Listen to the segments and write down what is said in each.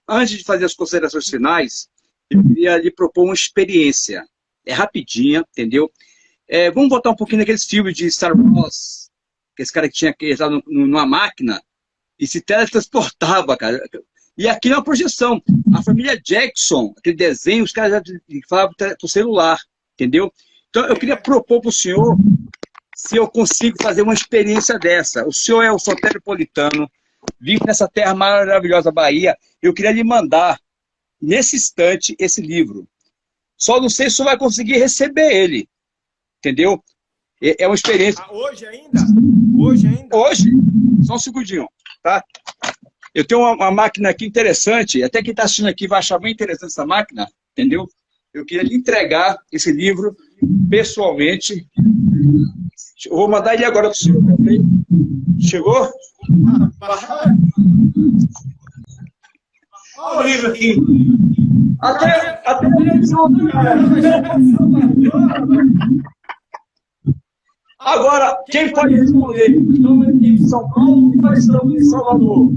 Antes de fazer as considerações finais, eu queria lhe propor uma experiência. É rapidinha, entendeu? Vamos botar um pouquinho naqueles filmes de Star Wars, que esse cara que tinha que entrar numa máquina e se teletransportava, cara. E aqui é uma projeção. A família Jackson, aquele desenho, os caras já falavam por celular, entendeu? Então, eu queria propor para o senhor se eu consigo fazer uma experiência dessa. O senhor é o soteropolitano, vive nessa terra maravilhosa, Bahia. Eu queria lhe mandar, nesse instante, esse livro. Só não sei se o senhor vai conseguir receber ele, entendeu? É uma experiência. Hoje ainda? Hoje ainda? Hoje? Só um segundinho, tá? Eu tenho uma máquina aqui interessante, até quem está assistindo aqui vai achar bem interessante essa máquina, entendeu? Eu queria lhe entregar esse livro pessoalmente. Eu vou mandar ele agora para o senhor, ok? Chegou? Olha o livro aqui. Até agora, quem pode responder? Estamos em São Paulo ou estamos em Salvador?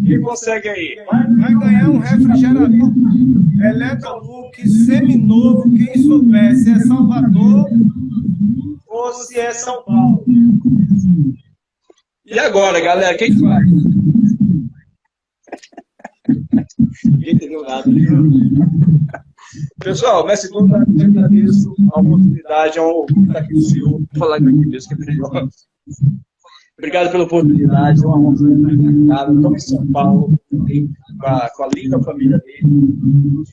Quem consegue aí? Vai ganhar um refrigerador Electrolux seminovo, quem souber se é Salvador ou se é São Paulo. E agora, galera, quem faz? Ninguém entendeu nada. Pessoal, mestre Duda, eu agradeço a oportunidade, é um orgulho estar aqui com o senhor, falar aqui mesmo, que é melhor. Obrigado pela oportunidade, é uma honra estar aqui na casa. Estou em São Paulo, com a linda família dele.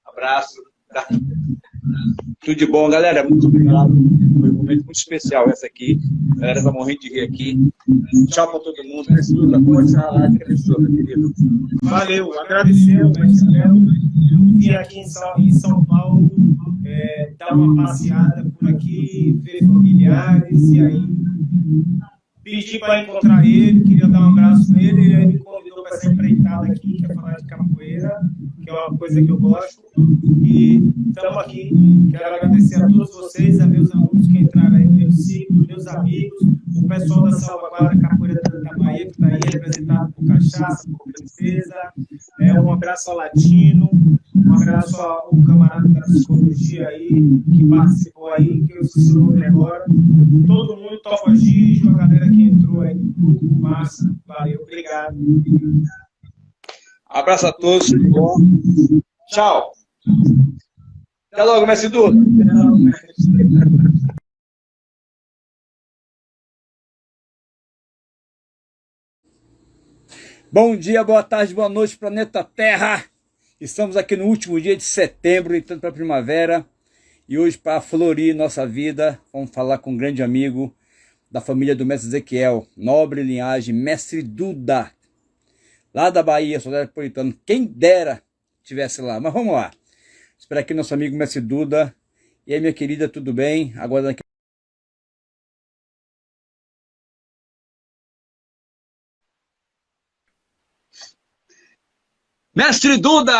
Abraço. Tá? Tudo de bom, galera. Muito obrigado. Foi um momento muito especial esse aqui. A galera está morrendo de rir aqui. Tchau para todo mundo. Mestre Duda, pode ser a live que abençoa, meu querido. Valeu, agradecer o mestre Léo. Vim aqui em São Paulo, dar uma passeada por aqui, ver familiares, e aí pedi para encontrar ele, queria dar um abraço nele, e ele me convidou para essa empreitada aqui, que é falar de capoeira, que é uma coisa que eu gosto, e estamos aqui. Quero agradecer a todos vocês, a meus alunos que entraram aí no meu ciclo, meus amigos, o pessoal da Salvaguarda Capoeira da Bahia, que está aí representado por Cachaça, por Princesa, um abraço ao Latino, um abraço ao camarada da psicologia aí, que participou aí, que eu esqueci o nome agora, todo mundo, Topa Gijo, a galera que entrou aí, massa, valeu, obrigado. Abraço a todos, tudo bom? Tchau. Até logo, mestre Duda. Bom dia, boa tarde, boa noite, planeta Terra. Estamos aqui no último dia de setembro, entrando para a primavera. E hoje, para florir nossa vida, vamos falar com um grande amigo da família do mestre Ezequiel, nobre linhagem, mestre Duda, lá da Bahia, soteropolitano. Quem dera estivesse lá, mas vamos lá. Espero aqui nosso amigo mestre Duda. E aí, minha querida, tudo bem? Agora aqui. Mestre Duda!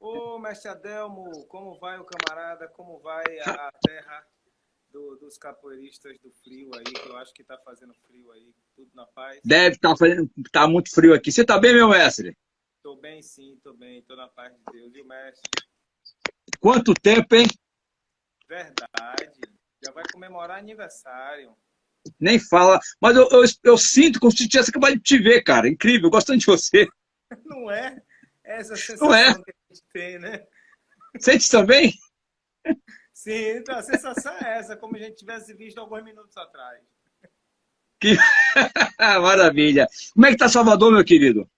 Ô, mestre Adelmo, como vai o camarada? Como vai a terra dos capoeiristas do frio aí, que eu acho que tá fazendo frio aí, tudo na paz? Deve estar tá muito frio aqui. Você tá bem, meu mestre? Tô bem sim, tô bem, tô na paz de Deus. E o mestre? Quanto tempo, hein? Verdade, já vai comemorar aniversário. Nem fala. Mas eu sinto como se tivesse acabado de te ver, cara. Incrível, gostando de você. Não é? Essa Não é? sensação que a gente tem, né? Sente também? Sim, então a sensação é essa, como a gente tivesse visto alguns minutos atrás. Que maravilha. Como é que tá Salvador, meu querido?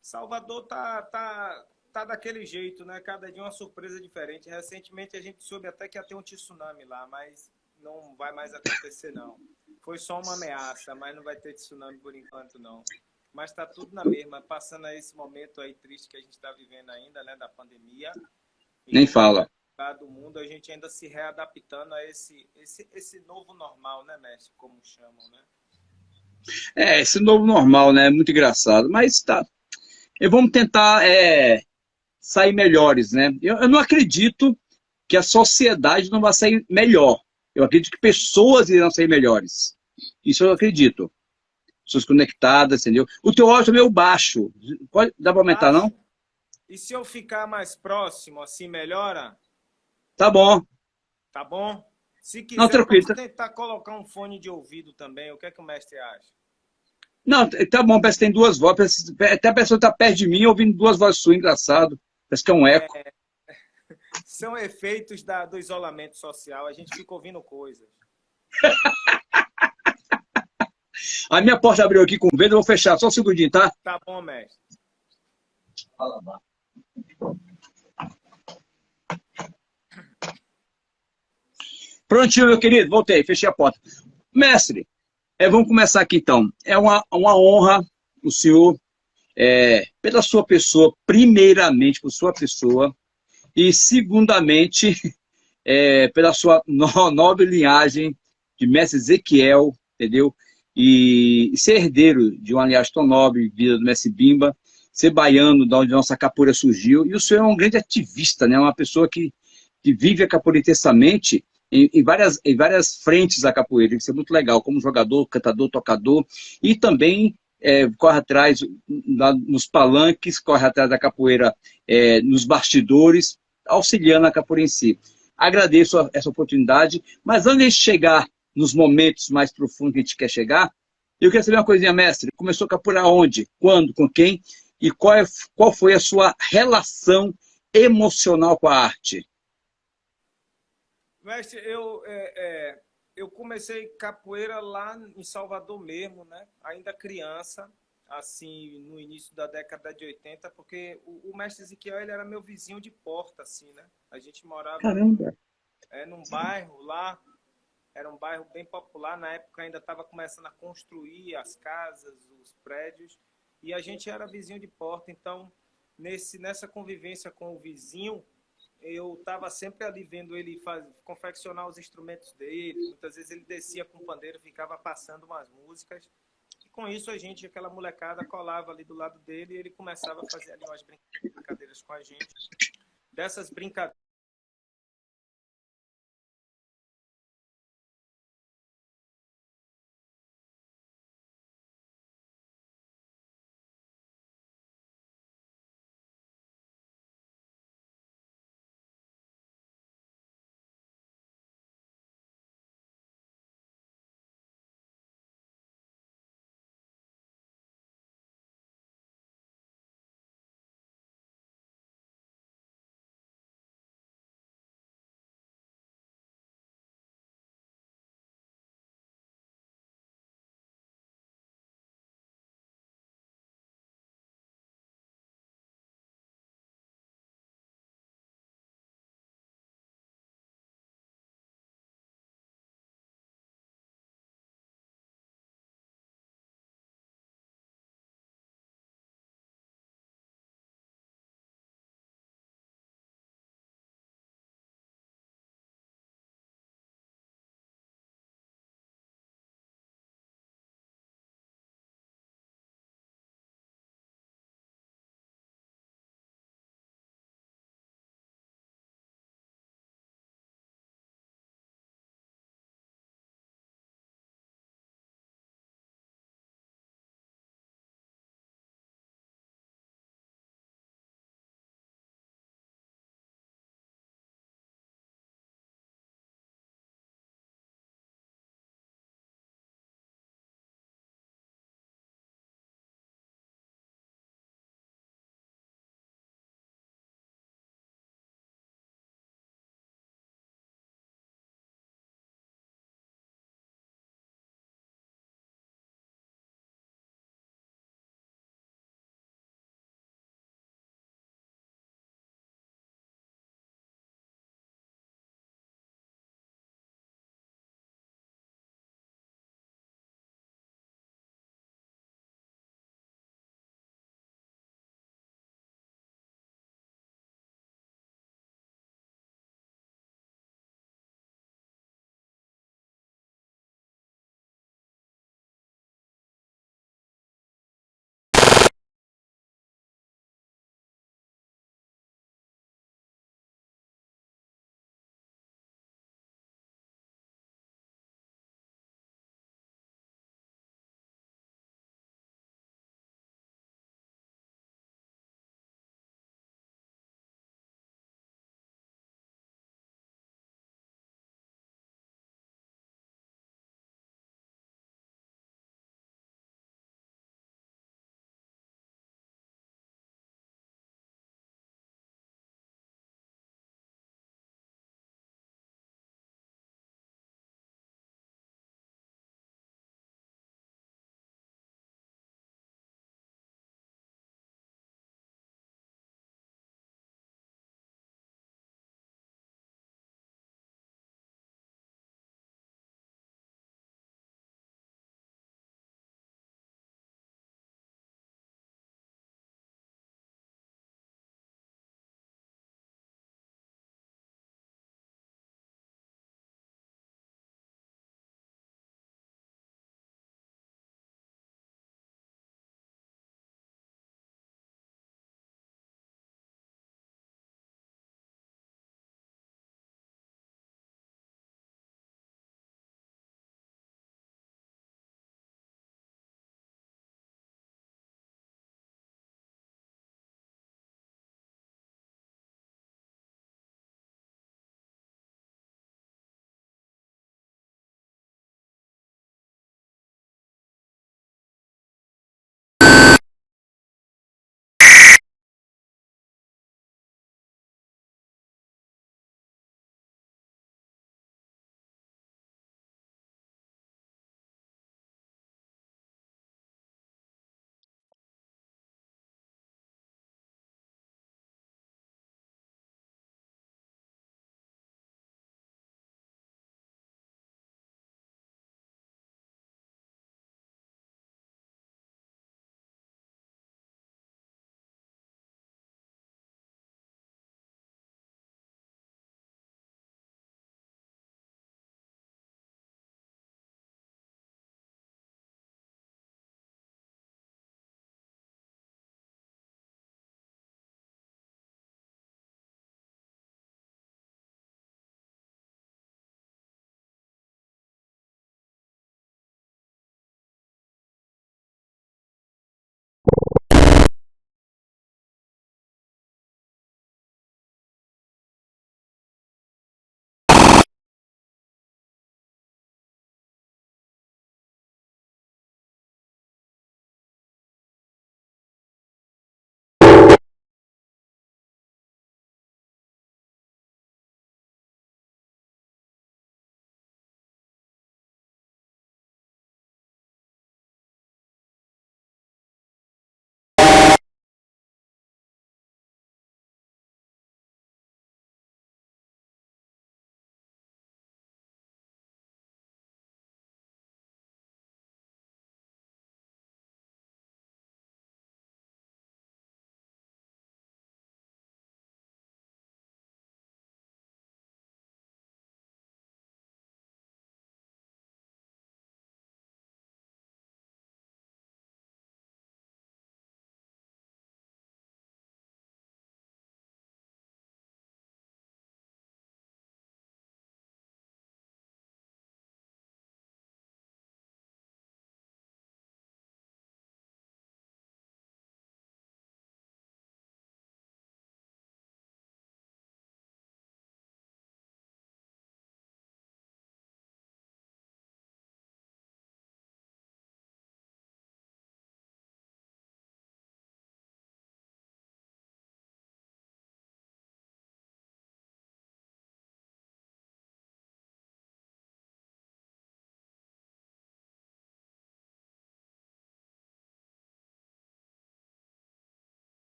Salvador tá daquele jeito, né? Cada dia uma surpresa diferente. Recentemente a gente soube até que ia ter um tsunami lá, mas não vai mais acontecer, não. Foi só uma ameaça, mas não vai ter tsunami por enquanto, não. Mas tá tudo na mesma, passando esse momento aí triste que a gente está vivendo ainda, né? Da pandemia. Nem fala. Do mundo, a gente ainda se readaptando a esse novo normal, né, mestre? Como chamam, né? Esse novo normal, né? Muito engraçado. Mas tá. E vamos tentar sair melhores, né? Eu não acredito que a sociedade não vai sair melhor. Eu acredito que pessoas irão sair melhores. Isso eu acredito. pessoas conectadas, entendeu? O teu áudio é meio baixo. Dá para aumentar, não? Baixo. E se eu ficar mais próximo, assim melhora? Tá bom. Tá bom? Se Não, quiser, eu tranquilo. posso tentar colocar um fone de ouvido também. O que é que o mestre acha? Não, tá bom, parece que tem duas vozes. Até a pessoa tá perto de mim ouvindo duas vozes suas, engraçado. Parece que é um eco. São efeitos do isolamento social. A gente fica ouvindo coisas. A minha porta abriu aqui com vento, eu vou fechar. Só um segundinho, tá? Tá bom, mestre. Prontinho, meu querido. Voltei, fechei a porta. Mestre, vamos começar aqui então. É uma honra o senhor, pela sua pessoa, primeiramente por sua pessoa, e segundamente, pela sua nobre linhagem de mestre Ezequiel, entendeu? E ser herdeiro de uma linhagem tão nobre, vida do mestre Bimba, ser baiano, da onde a nossa capoeira surgiu, e o senhor é um grande ativista, né? Uma pessoa que vive a capoeira intensamente em várias frentes da capoeira. Isso é muito legal, como jogador, cantador, tocador, e também corre atrás nos palanques, corre atrás da capoeira nos bastidores, auxiliando a capoeira em si. Agradeço essa oportunidade, mas antes de chegar nos momentos mais profundos que a gente quer chegar, eu queria saber uma coisinha, mestre. Começou a capoeira onde? Quando? Com quem? E qual foi a sua relação emocional com a arte? Mestre, eu comecei capoeira lá em Salvador mesmo, né? Ainda criança, assim, no início da década de 80, porque o mestre Ezequiel, ele era meu vizinho de porta, assim, né? A gente morava Caramba! num bairro lá, era um bairro bem popular, na época ainda estava começando a construir as casas, os prédios, e a gente era vizinho de porta, então nessa convivência com o vizinho, eu estava sempre ali vendo ele confeccionar os instrumentos dele, muitas vezes ele descia com o pandeiro, ficava passando umas músicas, e com isso aquela molecada colava ali do lado dele e ele começava a fazer ali umas brincadeiras com a gente. Dessas brincadeiras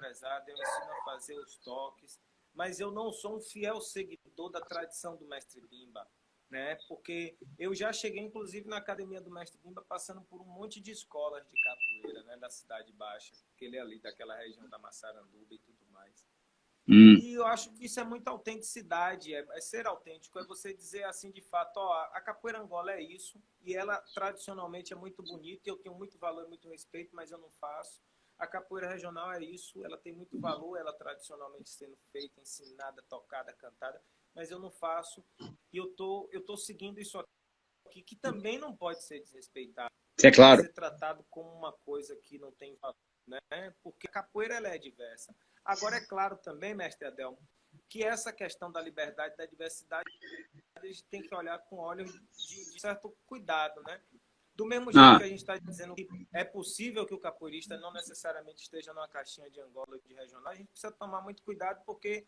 represada, eu ensino a fazer os toques, mas eu não sou um fiel seguidor da tradição do mestre Bimba, né? Porque eu já cheguei, inclusive, na academia do mestre Bimba, passando por um monte de escolas de capoeira, né, da Cidade Baixa, que ele é ali daquela região da Massaranduba e tudo mais. E eu acho que isso é muita autenticidade, é ser autêntico, é você dizer assim de fato, ó, a capoeira Angola é isso, e ela tradicionalmente é muito bonita, eu tenho muito valor, muito respeito, mas eu não faço. A capoeira regional é isso, ela tem muito valor, ela tradicionalmente sendo feita, ensinada, tocada, cantada, mas eu não faço, e eu tô seguindo isso aqui, que também não pode ser desrespeitado. É claro. Pode ser tratado como uma coisa que não tem valor, né? Porque a capoeira ela é diversa. Agora, é claro também, mestre Adelmo, que essa questão da liberdade, da diversidade, a gente tem que olhar com olhos de certo cuidado, né? Do mesmo jeito que a gente está dizendo que é possível que o capoeirista não necessariamente esteja numa caixinha de Angola ou de regional, a gente precisa tomar muito cuidado, porque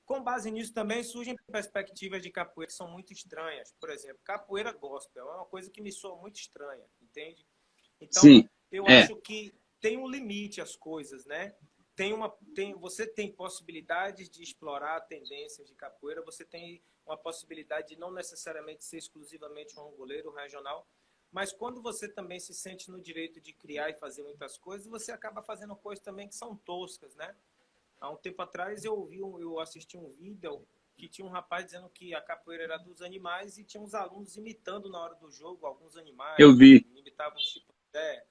com base nisso também surgem perspectivas de capoeira que são muito estranhas. Por exemplo, capoeira gospel é uma coisa que me soa muito estranha, entende? Então, sim, eu acho que tem um limite às coisas, né? Você tem possibilidades de explorar tendências de capoeira, você tem uma possibilidade de não necessariamente ser exclusivamente um angoleiro regional, mas quando você também se sente no direito de criar e fazer muitas coisas, você acaba fazendo coisas também que são toscas, né? Há um tempo atrás eu assisti um vídeo que tinha um rapaz dizendo que a capoeira era dos animais e tinha uns alunos imitando na hora do jogo alguns animais. Eu vi. Imitavam tipo de...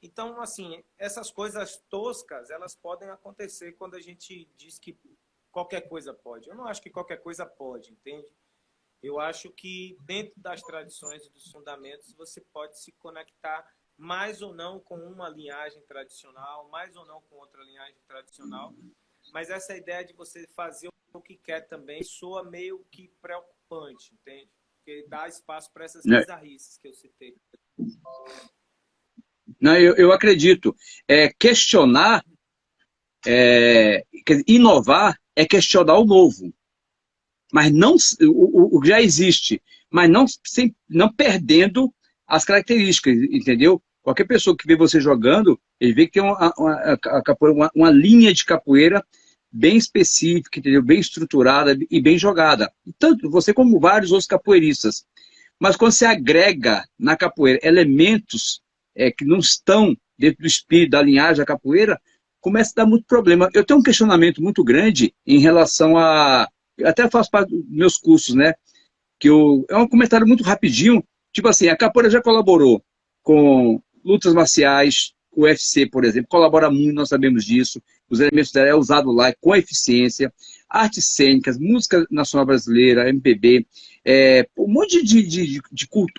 Então, assim, essas coisas toscas, elas podem acontecer quando a gente diz que qualquer coisa pode. Eu não acho que qualquer coisa pode, entende? Eu acho que dentro das tradições e dos fundamentos você pode se conectar mais ou não com uma linhagem tradicional, mais ou não com outra linhagem tradicional, mas essa ideia de você fazer o que quer também soa meio que preocupante, entende? Porque dá espaço para essas bizarrices que eu citei. Não, eu acredito. Questionar, inovar é questionar o novo. Mas não o que já existe, mas não perdendo as características, entendeu? Qualquer pessoa que vê você jogando, ele vê que tem uma linha de capoeira bem específica, entendeu? Bem estruturada e bem jogada. Tanto você como vários outros capoeiristas. Mas quando você agrega na capoeira elementos que não estão dentro do espírito da linhagem da capoeira, começa a dar muito problema. Eu tenho um questionamento muito grande em relação a... Eu até faço parte dos meus cursos, né? É um comentário muito rapidinho. Tipo assim, a capoeira já colaborou com lutas marciais, com o UFC, por exemplo. Colabora muito, nós sabemos disso. Os elementos dela é usado lá com eficiência. Artes cênicas, música nacional brasileira, MPB, um monte de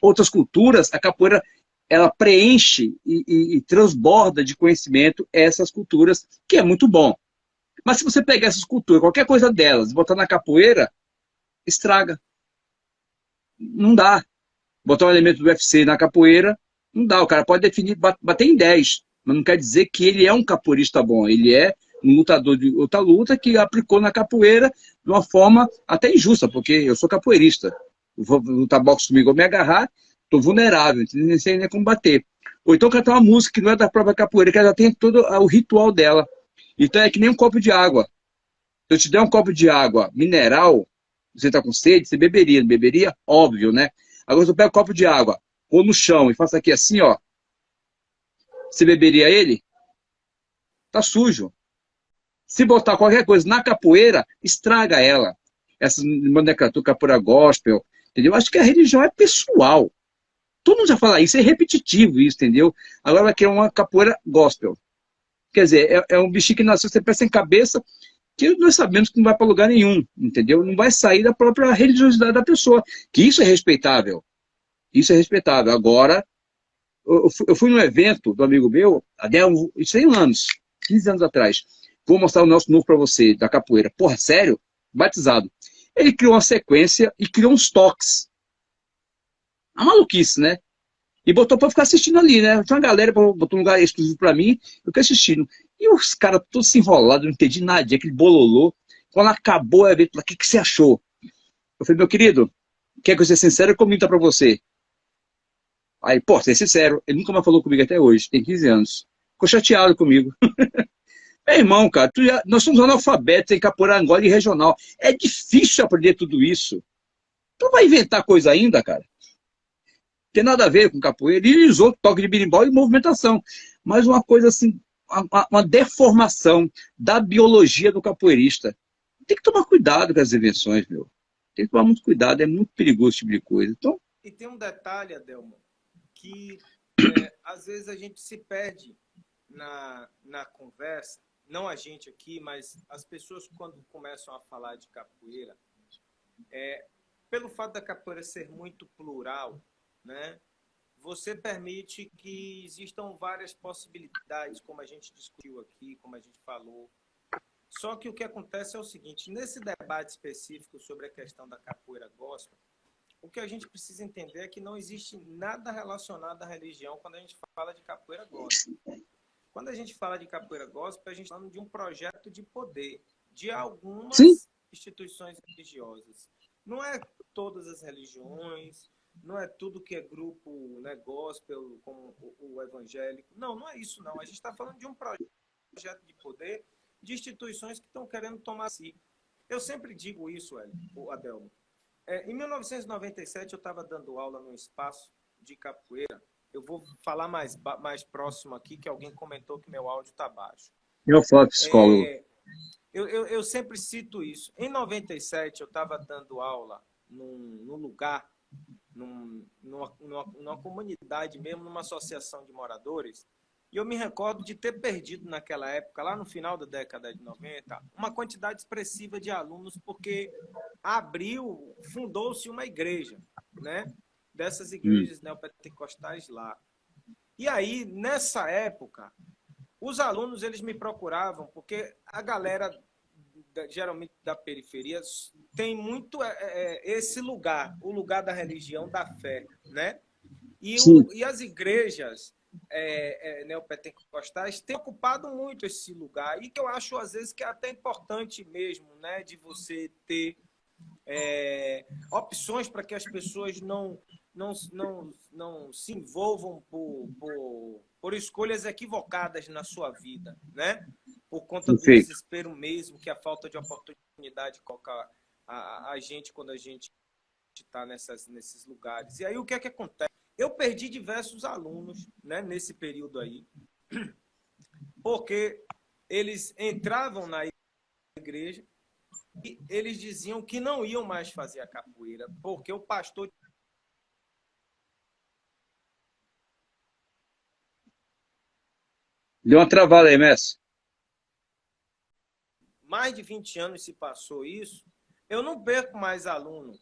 outras culturas, a capoeira ela preenche e transborda de conhecimento essas culturas, que é muito bom. Mas se você pegar essas culturas, qualquer coisa delas, e botar na capoeira, estraga. Não dá. Botar um elemento do UFC na capoeira, não dá. O cara pode definir, bater em 10, mas não quer dizer que ele é um capoeirista bom. Ele é um lutador de outra luta que aplicou na capoeira de uma forma até injusta, porque eu sou capoeirista. Vou lutar boxe comigo, eu me agarrar, estou vulnerável, não sei nem como bater. Ou então cantar uma música que não é da própria capoeira, que ela já tem todo o ritual dela. Então é que nem um copo de água. Se eu te der um copo de água mineral, você está com sede, você beberia, não beberia? Óbvio, né? Agora se eu pego um copo de água, pôr no chão e faço aqui assim, ó, você beberia ele? Tá sujo. Se botar qualquer coisa na capoeira, estraga ela. Essa nomenclatura capoeira gospel, entendeu? Acho que a religião é pessoal. Todo mundo já fala isso, é repetitivo isso, entendeu? Agora vai criar uma capoeira gospel. Quer dizer, é um bichinho que nasceu sem pé sem cabeça, que nós sabemos que não vai para lugar nenhum, entendeu? Não vai sair da própria religiosidade da pessoa, que isso é respeitável. Isso é respeitável. Agora, eu fui num evento do amigo meu, há 100 anos, 15 anos atrás. Vou mostrar o nosso novo para você, da capoeira. Porra, sério? Batizado. Ele criou uma sequência e criou uns toques. A maluquice, né? E botou para ficar assistindo ali, né? Tinha uma galera, botou um lugar exclusivo para mim, eu fiquei assistindo. E os caras todos se enrolados, não entendi nada, aquele bololô. Quando acabou o evento, o que você achou? Eu falei, meu querido, quer que eu seja sincero? Eu comento para você. Aí, pô, ser sincero, ele nunca mais falou comigo até hoje, tem 15 anos. Ficou chateado comigo. Meu irmão, cara, nós somos analfabetos em capoeira Angola e regional. É difícil aprender tudo isso. Tu vai inventar coisa ainda, cara? Tem nada a ver com capoeira. Ele usou toque de berimbau e movimentação. Mas uma coisa assim, uma deformação da biologia do capoeirista. Tem que tomar cuidado com as invenções, meu. Tem que tomar muito cuidado, é muito perigoso esse tipo de coisa. Então... E tem um detalhe, Adelmo, que às vezes a gente se perde na conversa, não a gente aqui, mas as pessoas quando começam a falar de capoeira, pelo fato da capoeira ser muito plural, né, você permite que existam várias possibilidades, como a gente discutiu aqui, como a gente falou. Só que o que acontece é o seguinte, nesse debate específico sobre a questão da capoeira gospel, o que a gente precisa entender é que não existe nada relacionado à religião quando a gente fala de capoeira gospel. Quando a gente fala de capoeira gospel, a gente está falando de um projeto de poder de algumas instituições religiosas. Não é todas as religiões, não é tudo que é grupo, né, gospel, como o evangélico. Não, não é isso, não. A gente está falando de um projeto de poder de instituições que estão querendo tomar si. Eu sempre digo isso, Adelmo. Em 1997, eu estava dando aula num espaço de capoeira. Eu vou falar mais próximo aqui, que alguém comentou que meu áudio está baixo. Eu falo psicólogo. Eu sempre cito isso. Em 97, eu estava dando aula num lugar, numa comunidade mesmo, numa associação de moradores, e eu me recordo de ter perdido naquela época, lá no final da década de 90, uma quantidade expressiva de alunos, porque fundou-se uma igreja, né? Dessas igrejas neopentecostais lá. E aí, nessa época, os alunos eles me procuravam, porque a galera, geralmente da periferia, tem muito esse lugar, o lugar da religião, da fé, né? E as igrejas neopentecostais têm ocupado muito esse lugar, e que eu acho, às vezes, que é até importante mesmo, né, de você ter opções para que as pessoas não se envolvam por escolhas equivocadas na sua vida, né? Por conta do desespero mesmo, que a falta de oportunidade coloca a gente quando a gente está nesses lugares. E aí o que é que acontece? Eu perdi diversos alunos, né, nesse período aí, porque eles entravam na igreja e eles diziam que não iam mais fazer a capoeira, porque o pastor... Deu uma travada aí, mestre. Mais de 20 anos se passou isso, eu não perco mais aluno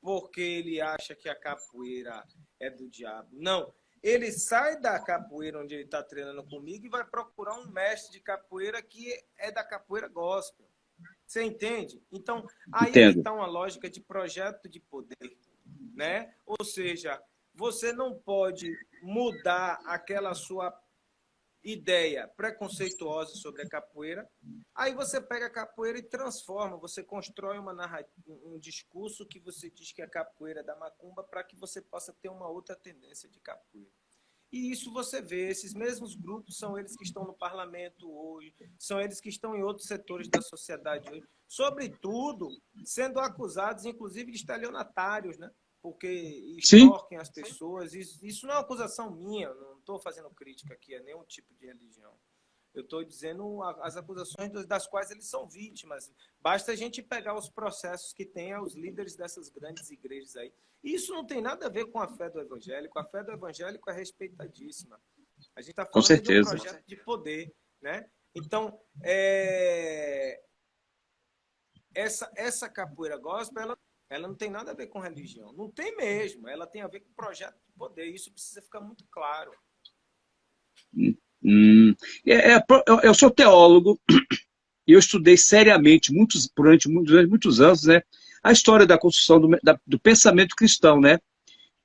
porque ele acha que a capoeira é do diabo. Não, ele sai da capoeira onde ele está treinando comigo e vai procurar um mestre de capoeira que é da capoeira gospel. Você entende? Então, aí está uma lógica de projeto de poder, né? Ou seja, você não pode mudar aquela sua ideia preconceituosa sobre a capoeira, aí você pega a capoeira e transforma, você constrói um discurso que você diz que é capoeira da macumba para que você possa ter uma outra tendência de capoeira. E isso você vê, esses mesmos grupos são eles que estão no parlamento hoje, são eles que estão em outros setores da sociedade hoje, sobretudo sendo acusados, inclusive, de estelionatários, né? Porque extorquem as pessoas. Isso não é uma acusação minha, não estou fazendo crítica aqui a nenhum tipo de religião. Eu estou dizendo as acusações das quais eles são vítimas. Basta a gente pegar os processos que tem aos líderes dessas grandes igrejas aí. E isso não tem nada a ver com a fé do evangélico. A fé do evangélico é respeitadíssima. A gente está falando de um projeto de poder, né? Então, essa capoeira gospel, ela não tem nada a ver com religião. Não tem mesmo. Ela tem a ver com projeto de poder. Isso precisa ficar muito claro. Eu sou teólogo e eu estudei seriamente, durante muitos anos, né, a história da construção do pensamento cristão, né?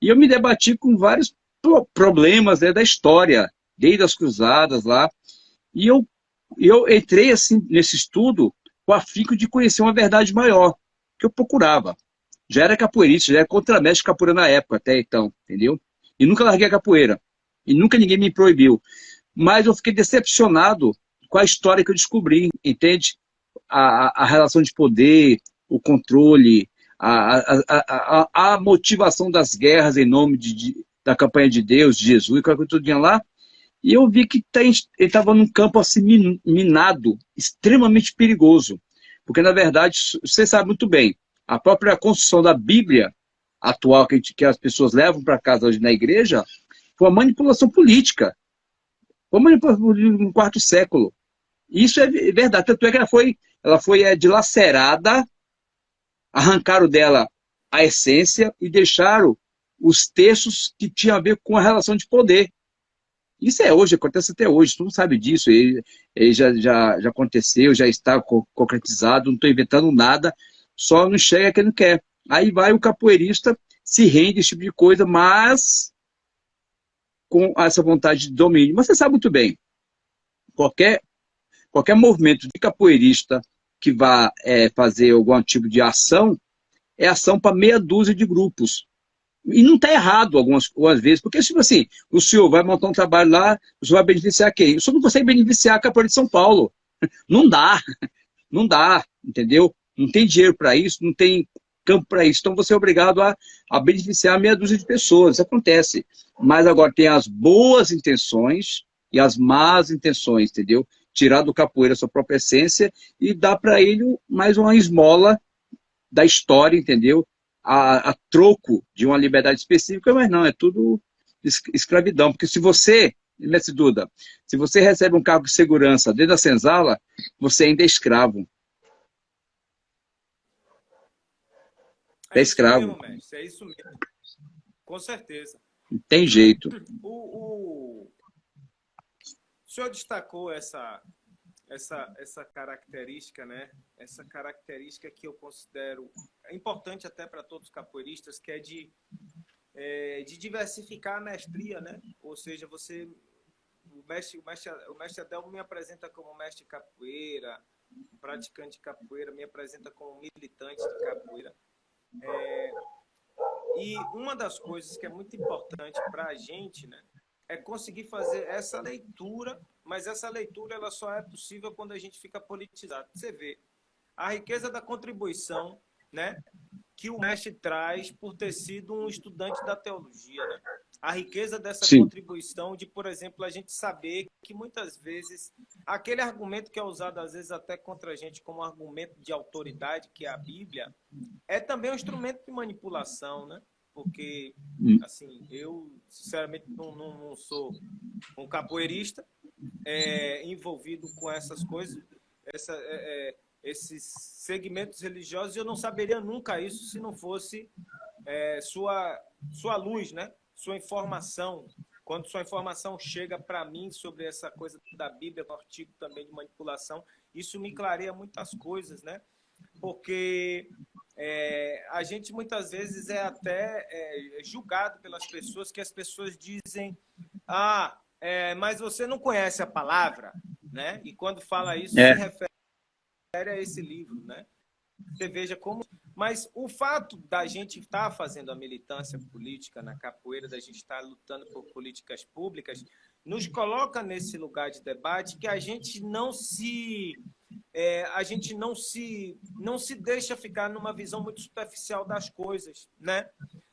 E eu me debati com vários problemas, né, da história, desde as cruzadas lá. E eu entrei assim, nesse estudo com o afinco de conhecer uma verdade maior, que eu procurava. Já era capoeirista, já era contramestre de capoeira na época, até então, entendeu? E nunca larguei a capoeira. E nunca ninguém me proibiu. Mas eu fiquei decepcionado com com a história que eu descobri, entende? A relação de poder, o controle, a motivação das guerras em nome da campanha de Deus, de Jesus, aquela coisa tudinho lá. E eu vi que ele estava num campo assim minado, extremamente perigoso. Porque, na verdade, você sabe muito bem, a própria construção da Bíblia atual que as pessoas levam para casa hoje na igreja foi uma manipulação política. Foi uma manipulação no quarto século. Isso é verdade. Tanto é que ela foi dilacerada, arrancaram dela a essência e deixaram os textos que tinham a ver com a relação de poder. Isso é hoje, acontece até hoje, tu não sabe disso, ele já aconteceu, já está concretizado, não estou inventando nada, só não chega quem não quer. Aí vai o capoeirista, se rende esse tipo de coisa, mas com essa vontade de domínio. Mas você sabe muito bem, qualquer movimento de capoeirista que vá fazer algum tipo de ação, é ação para meia dúzia de grupos. E não está errado algumas vezes, porque, tipo assim, o senhor vai montar um trabalho lá, o senhor vai beneficiar quem? O senhor não consegue beneficiar a Capoeira de São Paulo. Não dá, não dá, entendeu? Não tem dinheiro para isso, não tem campo para isso. Então você é obrigado a beneficiar meia dúzia de pessoas, isso acontece. Mas agora tem as boas intenções e as más intenções, entendeu? Tirar do capoeira a sua própria essência e dar para ele mais uma esmola da história, entendeu? A troco de uma liberdade específica, mas não, é tudo escravidão. Porque se você, mestre Duda, se você recebe um cargo de segurança dentro da senzala, você ainda é escravo. É escravo. Mesmo, mestre, é isso mesmo. Com certeza. Não tem jeito. O senhor destacou essa característica, né? Essa característica que eu considero importante até para todos os capoeiristas, que é de diversificar a mestria, né? Ou seja, o mestre Adelmo me apresenta como mestre de capoeira, praticante de capoeira, me apresenta como militante de capoeira. E uma das coisas que é muito importante para a gente, né, é conseguir fazer essa leitura, mas essa leitura ela só é possível quando a gente fica politizado. Você vê a riqueza da contribuição, né, que o mestre traz por ter sido um estudante da teologia, né? A riqueza dessa Sim. contribuição de, por exemplo, a gente saber que muitas vezes aquele argumento que é usado às vezes até contra a gente como argumento de autoridade, que é a Bíblia, é também um instrumento de manipulação, né? Porque, assim, eu sinceramente não sou um capoeirista envolvido com essas coisas, esses segmentos religiosos, eu não saberia nunca isso se não fosse sua luz, né? Sua informação. Quando sua informação chega para mim sobre essa coisa da Bíblia, do artigo também de manipulação, isso me clareia muitas coisas, né? Porque a gente muitas vezes é até julgado pelas pessoas, que as pessoas dizem mas você não conhece a palavra, né? E quando fala isso, se refere a esse livro, né? Você veja como... Mas o fato da gente estar fazendo a militância política na capoeira, da gente estar lutando por políticas públicas, nos coloca nesse lugar de debate que a gente não se deixa ficar numa visão muito superficial das coisas, né?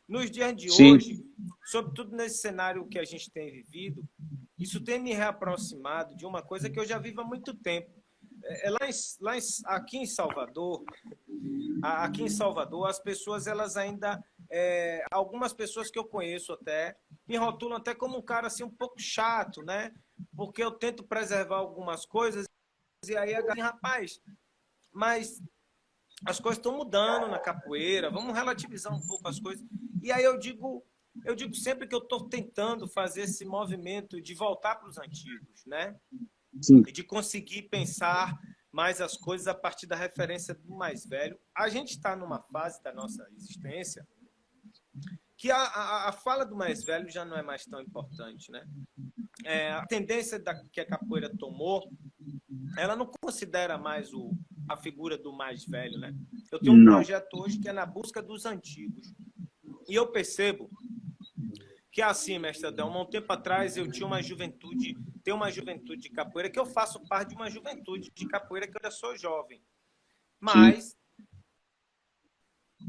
Nos dias de hoje, sobretudo nesse cenário que a gente tem vivido, isso tem me reaproximado de uma coisa que eu já vivo há muito tempo. Aqui em Salvador, as pessoas, elas ainda... algumas pessoas que eu conheço até, me rotulam até como um cara assim, um pouco chato, né? Porque eu tento preservar algumas coisas e aí a galera, rapaz, mas as coisas estão mudando na capoeira, vamos relativizar um pouco as coisas. E aí eu digo sempre que eu estou tentando fazer esse movimento de voltar para os antigos, né? Sim. E de conseguir pensar mais as coisas a partir da referência do mais velho. A gente está numa fase da nossa existência que a fala do mais velho já não é mais tão importante, né? A tendência que a capoeira tomou, ela não considera mais a figura do mais velho, né? Eu tenho um projeto hoje que é na busca dos antigos. E eu percebo que, assim, mestre Adelmo, um tempo atrás eu tinha uma juventude tem uma juventude de capoeira, que eu faço parte de uma juventude de capoeira, que eu ainda sou jovem. Mas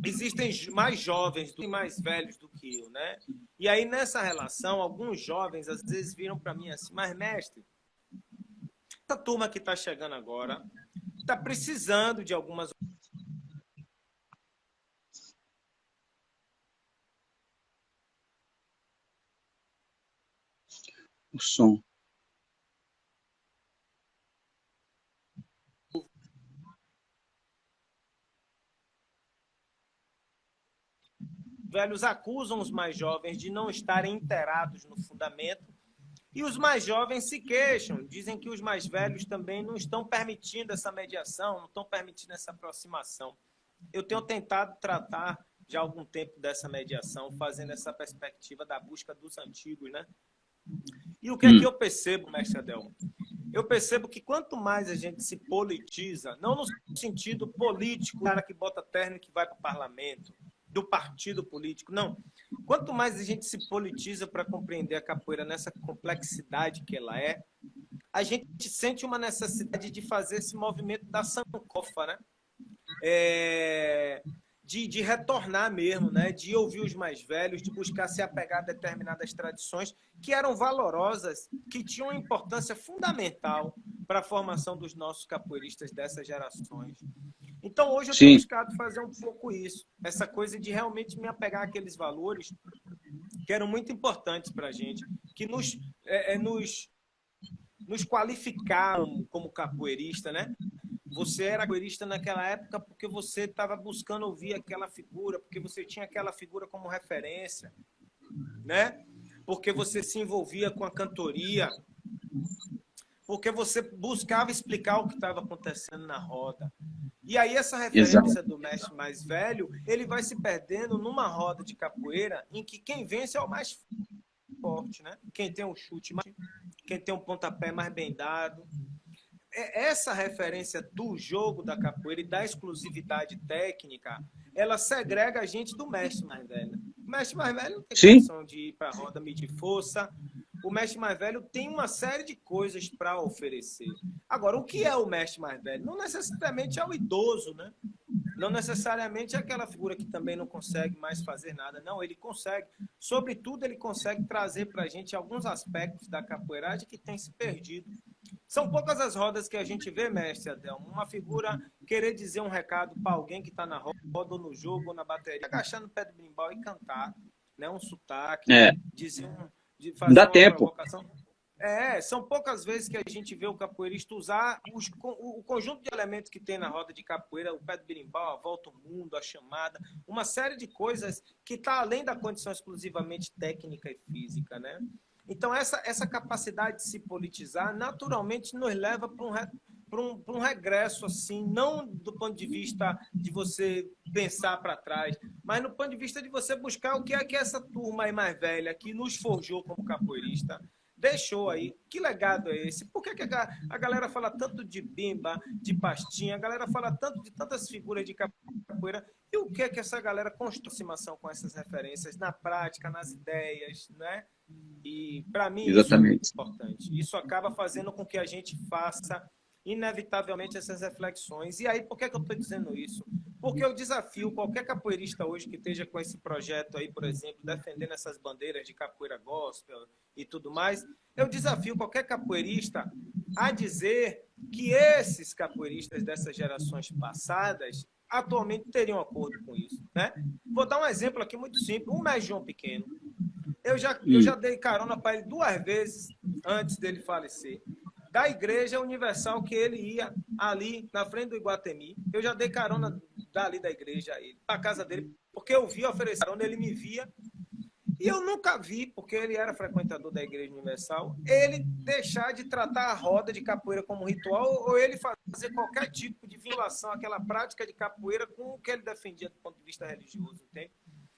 existem mais jovens e mais velhos do que eu, né? E aí, nessa relação, alguns jovens às vezes viram para mim assim, mas mestre, essa turma que está chegando agora está precisando de algumas... O som. Velhos acusam os mais jovens de não estarem inteirados no fundamento, e os mais jovens se queixam, dizem que os mais velhos também não estão permitindo essa mediação, não estão permitindo essa aproximação. Eu tenho tentado tratar já há algum tempo dessa mediação, fazendo essa perspectiva da busca dos antigos, né? E o que é que eu percebo, mestre Adelmo? Eu percebo que quanto mais a gente se politiza, não no sentido político, o cara que bota terno e que vai para o parlamento, do partido político, não. Quanto mais a gente se politiza para compreender a capoeira nessa complexidade que ela é, a gente sente uma necessidade de fazer esse movimento da sankofa, né? De retornar mesmo, né? De ouvir os mais velhos, de buscar se apegar a determinadas tradições que eram valorosas, que tinham uma importância fundamental para a formação dos nossos capoeiristas dessas gerações. Então, hoje eu tenho buscado fazer um pouco isso, essa coisa de realmente me apegar àqueles valores que eram muito importantes para a gente, que nos qualificaram como capoeirista, né? Você era capoeirista naquela época porque você estava buscando ouvir aquela figura, porque você tinha aquela figura como referência, né? Porque você se envolvia com a cantoria, porque você buscava explicar o que estava acontecendo na roda. E aí essa referência do mestre mais velho, ele vai se perdendo numa roda de capoeira em que quem vence é o mais forte, né? Quem tem um chute, quem tem um pontapé mais bem dado. Essa referência do jogo da capoeira e da exclusividade técnica, ela segrega a gente do mestre mais velho. O mestre mais velho não tem condição de ir para a roda medir força. O mestre mais velho tem uma série de coisas para oferecer. Agora, o que é o mestre mais velho? Não necessariamente é o idoso, né? Não necessariamente é aquela figura que também não consegue mais fazer nada. Não, ele consegue. Sobretudo, ele consegue trazer para a gente alguns aspectos da capoeiragem que tem se perdido. São poucas as rodas que a gente vê, mestre Adelmo, uma figura querer dizer um recado para alguém que está na roda, ou no jogo, ou na bateria, agachar no pé do brimbal e cantar, né? Um sotaque, dizer de fazer uma provocação. São poucas vezes que a gente vê o capoeirista usar o conjunto de elementos que tem na roda de capoeira, o pé do berimbau, a volta ao mundo, a chamada, uma série de coisas que está além da condição exclusivamente técnica e física, né? Então, essa capacidade de se politizar, naturalmente, nos leva para um regresso, assim, não do ponto de vista de você pensar para trás, mas no ponto de vista de você buscar o que é que essa turma aí mais velha, que nos forjou como capoeirista, deixou aí. Que legado é esse? Por que a galera fala tanto de bimba, de pastinha, a galera fala tanto de tantas figuras de capoeira, e o que é que essa galera construiu aproximação com essas referências na prática, nas ideias, né? E, para mim, isso é muito importante. Isso acaba fazendo com que a gente faça, inevitavelmente, essas reflexões. E aí, por que eu estou dizendo isso? Porque eu desafio qualquer capoeirista hoje que esteja com esse projeto aí, por exemplo, defendendo essas bandeiras de capoeira gospel e tudo mais, eu desafio qualquer capoeirista a dizer que esses capoeiristas dessas gerações passadas atualmente teriam acordo com isso, né? Vou dar um exemplo aqui muito simples. Um mestre João Pequeno. Eu já dei carona para ele 2 vezes antes dele falecer. Da Igreja Universal que ele ia ali na frente do Iguatemi. Eu já dei carona dali da igreja a ele, para casa dele, porque eu vi oferecer carona, ele me via. E eu nunca vi, porque ele era frequentador da Igreja Universal, ele deixar de tratar a roda de capoeira como ritual ou ele fazer qualquer tipo de vinculação àquela prática de capoeira com o que ele defendia do ponto de vista religioso, entende?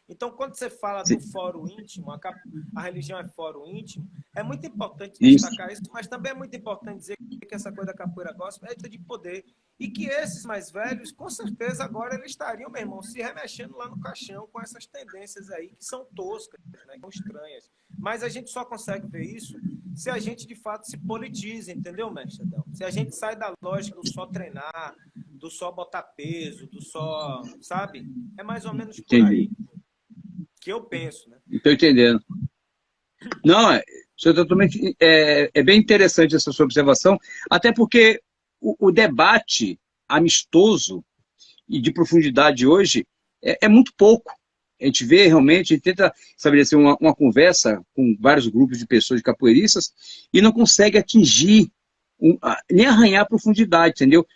Então, quando você fala do fórum íntimo, a religião é fórum íntimo, é muito importante destacar isso, mas também é muito importante dizer que essa coisa da capoeira gospel é de poder. E que esses mais velhos, com certeza, agora eles estariam, meu irmão, se remexendo lá no caixão com essas tendências aí que são toscas, né, que são estranhas. Mas a gente só consegue ver isso se a gente, de fato, se politiza, entendeu, mestre Adão? Se a gente sai da lógica do só treinar, do só botar peso, do só, sabe? É mais ou menos por Entendi. aí que eu penso, né? Estou entendendo. Não, isso é totalmente, é bem interessante essa sua observação, até porque o debate amistoso e de profundidade hoje é muito pouco. A gente vê realmente, a gente tenta estabelecer uma conversa com vários grupos de pessoas de capoeiristas e não consegue atingir, nem arranhar a profundidade, entendeu?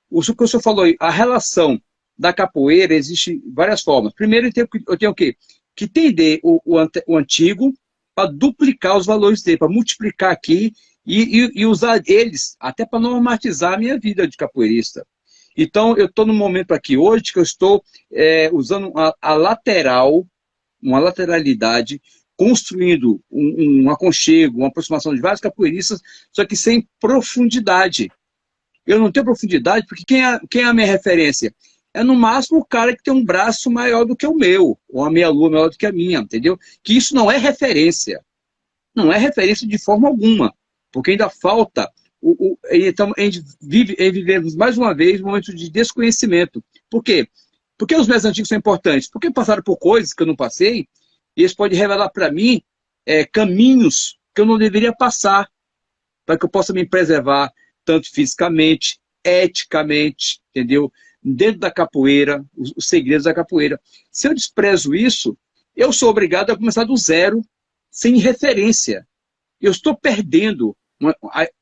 O que o senhor falou aí, a relação da capoeira existe várias formas. Primeiro, eu tenho o quê? Que entender o antigo para duplicar os valores dele, para multiplicar aqui e usar eles até para normatizar a minha vida de capoeirista. Então, eu estou num momento aqui hoje que eu estou usando a lateral, uma lateralidade, construindo um aconchego, uma aproximação de vários capoeiristas, só que sem profundidade. Eu não tenho profundidade porque quem é a minha referência? É no máximo o cara que tem um braço maior do que o meu, ou a meia lua maior do que a minha, entendeu? Que isso não é referência. Não é referência de forma alguma, porque ainda falta. Então, vivemos mais uma vez um momento de desconhecimento. Por quê? Por que os mais antigos são importantes? Porque passaram por coisas que eu não passei, e eles podem revelar para mim caminhos que eu não deveria passar, para que eu possa me preservar, tanto fisicamente, eticamente, entendeu? Dentro da capoeira, os segredos da capoeira. Se eu desprezo isso, eu sou obrigado a começar do zero, sem referência. Eu estou perdendo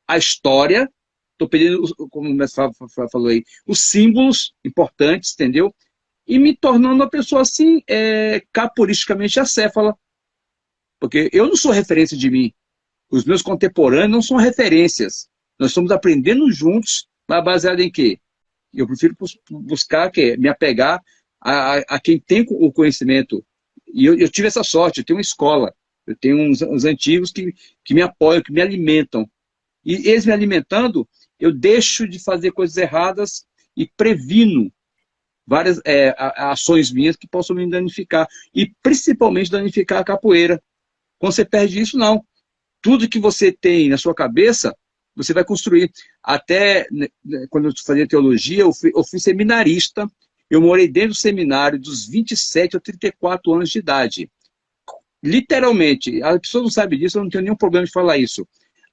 a história, estou perdendo, como o mestre falou aí, os símbolos importantes, entendeu? E me tornando uma pessoa assim, capoeiristicamente acéfala. Porque eu não sou referência de mim. Os meus contemporâneos não são referências. Nós estamos aprendendo juntos, mas baseado em quê? Eu prefiro buscar me apegar a quem tem o conhecimento. E eu tive essa sorte, eu tenho uma escola, eu tenho uns antigos que me apoiam, que me alimentam. E eles me alimentando, eu deixo de fazer coisas erradas e previno várias ações minhas que possam me danificar. E principalmente danificar a capoeira. Quando você perde isso, não. Tudo que você tem na sua cabeça, você vai construir. Até quando eu fazia teologia, eu fui seminarista. Eu morei dentro do seminário dos 27 a 34 anos de idade. Literalmente, a pessoa não sabe disso, eu não tenho nenhum problema de falar isso.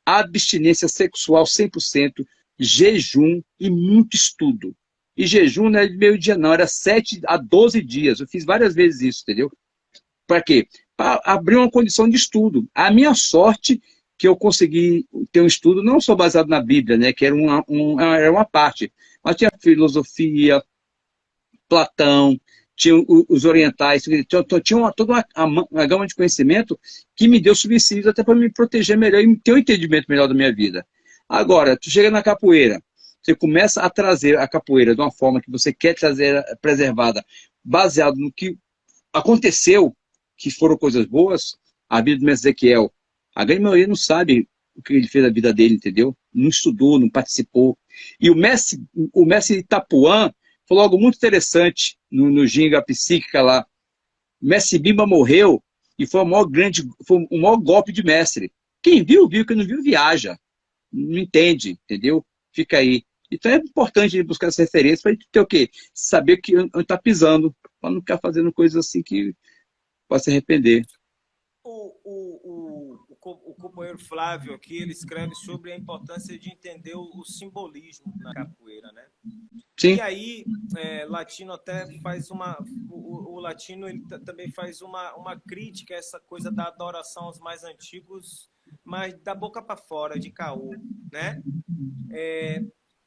Abstinência sexual 100%, jejum e muito estudo. E jejum não era de meio-dia, não, era 7 a 12 dias. Eu fiz várias vezes isso, entendeu? Para quê? Para abrir uma condição de estudo. A minha sorte que eu consegui ter um estudo não só baseado na Bíblia, né, que era uma parte, mas tinha filosofia, Platão, tinha os orientais, tinha toda uma gama de conhecimento que me deu subsídios até para me proteger melhor e ter um entendimento melhor da minha vida. Agora, tu chega na capoeira, você começa a trazer a capoeira de uma forma que você quer trazer preservada, baseado no que aconteceu, que foram coisas boas, a vida do mestre Ezequiel, a grande maioria não sabe o que ele fez na vida dele, entendeu? Não estudou, não participou. E o mestre Itapuã falou algo muito interessante no Ginga Psíquica lá. O mestre Bimba morreu e foi foi o maior golpe de mestre. Quem viu, viu. Quem não viu, viaja. Não entende, entendeu? Fica aí. Então é importante buscar essa referência para a gente ter o quê? Saber que onde está pisando, para não ficar fazendo coisas assim que pode se arrepender. O companheiro Flávio aqui, ele escreve sobre a importância de entender o simbolismo na capoeira, né? Sim. E aí, Latino até faz o Latino ele também faz uma crítica a essa coisa da adoração aos mais antigos, mas da boca para fora, de caô, né?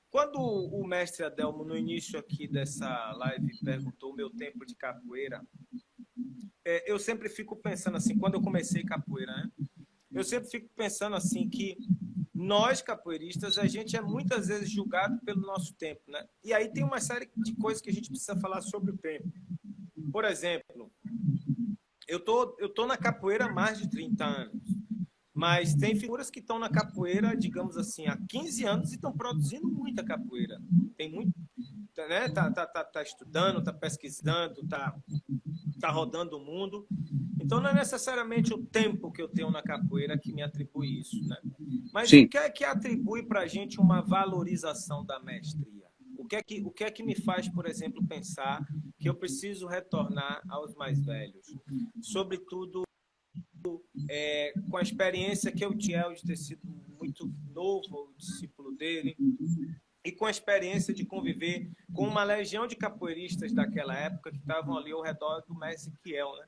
Quando o mestre Adelmo, no início aqui dessa live, perguntou o meu tempo de capoeira, eu sempre fico pensando assim, quando eu comecei capoeira, né? Eu sempre fico pensando assim que nós, capoeiristas, a gente é muitas vezes julgado pelo nosso tempo, né? E aí tem uma série de coisas que a gente precisa falar sobre o tempo. Por exemplo, eu tô na capoeira há mais de 30 anos, mas tem figuras que estão na capoeira, digamos assim, há 15 anos e estão produzindo muita capoeira. Tem muito, né? Tá estudando, tá pesquisando, tá rodando o mundo. Então, não é necessariamente o tempo que eu tenho na capoeira que me atribui isso, né? Mas Sim. o que atribui para a gente uma valorização da mestria? O que é que me faz, por exemplo, pensar que eu preciso retornar aos mais velhos? Sobretudo, com a experiência que eu tinha de ter sido muito novo, o discípulo dele, e com a experiência de conviver com uma legião de capoeiristas daquela época que estavam ali ao redor do mestre Kiel, né?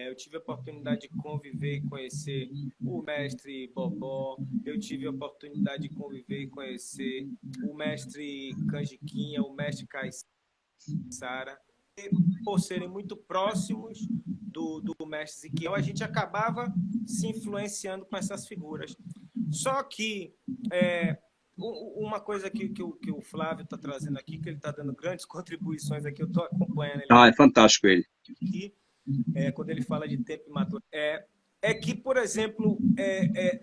Eu tive a oportunidade de conviver e conhecer o mestre Bobó, eu tive a oportunidade de conviver e conhecer o mestre Canjiquinha, o mestre Caiçara. E, por serem muito próximos do mestre Ezequiel, a gente acabava se influenciando com essas figuras. Só que uma coisa que o Flávio está trazendo aqui, que ele está dando grandes contribuições aqui, eu estou acompanhando ele É fantástico ele. aqui, quando ele fala de tempo e maturidade, que, por exemplo,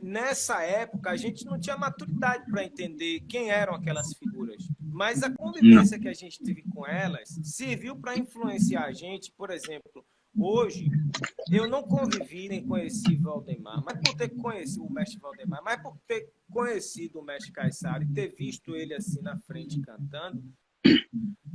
nessa época a gente não tinha maturidade para entender quem eram aquelas figuras, mas a convivência que a gente teve com elas serviu para influenciar a gente. Por exemplo, hoje eu não convivi nem conheci Valdemar, mas por ter conhecido o mestre Valdemar, mas por ter conhecido o mestre Caiçara e ter visto ele assim na frente cantando,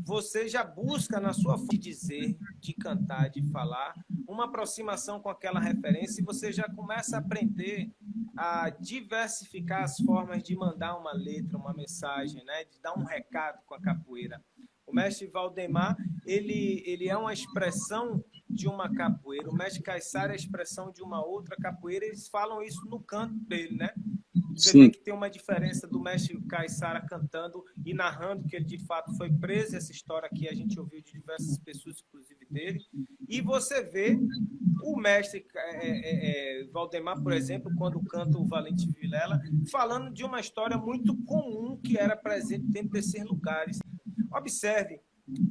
você já busca na sua forma de dizer, de cantar, de falar, uma aproximação com aquela referência, e você já começa a aprender a diversificar as formas de mandar uma letra, uma mensagem, né? De dar um recado com a capoeira. O mestre Valdemar, ele é uma expressão de uma capoeira. O mestre Caiçara é a expressão de uma outra capoeira. Eles falam isso no canto dele, né? Você vê que tem uma diferença do mestre Caiçara cantando e narrando que ele de fato foi preso. Essa história aqui a gente ouviu de diversas pessoas, inclusive dele. E você vê o mestre Valdemar, por exemplo, quando canta o Valente Vilela, falando de uma história muito comum que era presente dentro desses lugares. Observe,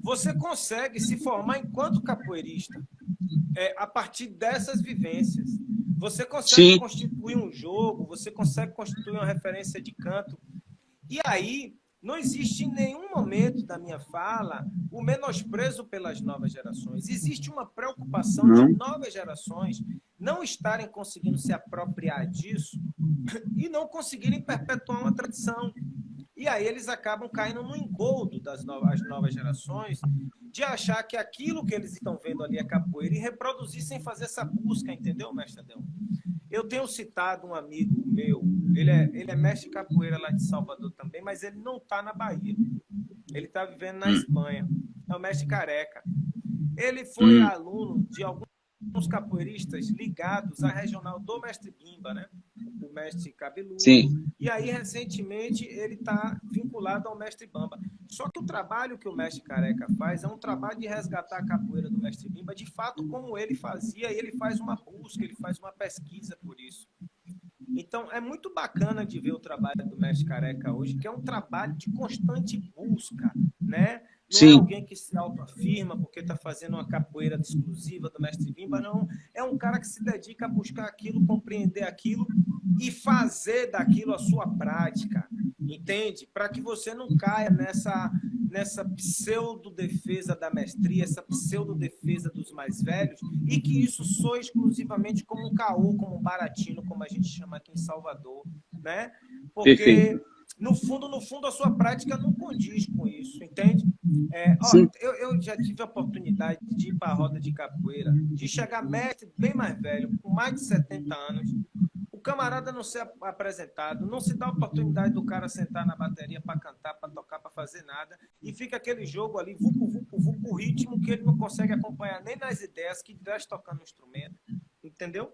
você consegue se formar enquanto capoeirista a partir dessas vivências. Você consegue constituir um jogo, você consegue constituir uma referência de canto. E aí, não existe em nenhum momento da minha fala o menosprezo pelas novas gerações. Existe uma preocupação de novas gerações não estarem conseguindo se apropriar disso e não conseguirem perpetuar uma tradição. E aí eles acabam caindo no engodo das novas gerações de achar que aquilo que eles estão vendo ali é capoeira e reproduzir sem fazer essa busca, entendeu, mestre Adão? Eu tenho citado um amigo meu, ele é mestre capoeira lá de Salvador também, mas ele não está na Bahia. Ele está vivendo na Espanha. É o mestre Careca. Ele foi aluno de alguns capoeiristas ligados à regional do mestre Bimba, né? O mestre Cabeludo. E aí, recentemente, ele está vinculado ao mestre Bamba. Só que o trabalho que o mestre Careca faz é um trabalho de resgatar a capoeira do mestre Bimba, de fato, como ele fazia, e ele faz uma busca, ele faz uma pesquisa por isso. Então, é muito bacana de ver o trabalho do mestre Careca hoje, que é um trabalho de constante busca, né? Não é alguém que se autoafirma porque está fazendo uma capoeira exclusiva do mestre Bimba, não. É um cara que se dedica a buscar aquilo, compreender aquilo e fazer daquilo a sua prática, entende? Para que você não caia nessa pseudo-defesa da mestria, essa pseudo-defesa dos mais velhos, e que isso soe exclusivamente como um caô, como um baratino, como a gente chama aqui em Salvador, né? Porque, no fundo, a sua prática não condiz com isso, entende? Eu já tive a oportunidade de ir para a roda de capoeira, de chegar mestre bem mais velho, com mais de 70 anos, o camarada não ser apresentado, não se dá a oportunidade do cara sentar na bateria para cantar, para tocar, para fazer nada, e fica aquele jogo ali, vucu, vucu, vucu, o ritmo que ele não consegue acompanhar nem nas ideias, que dirá tocando o instrumento, entendeu?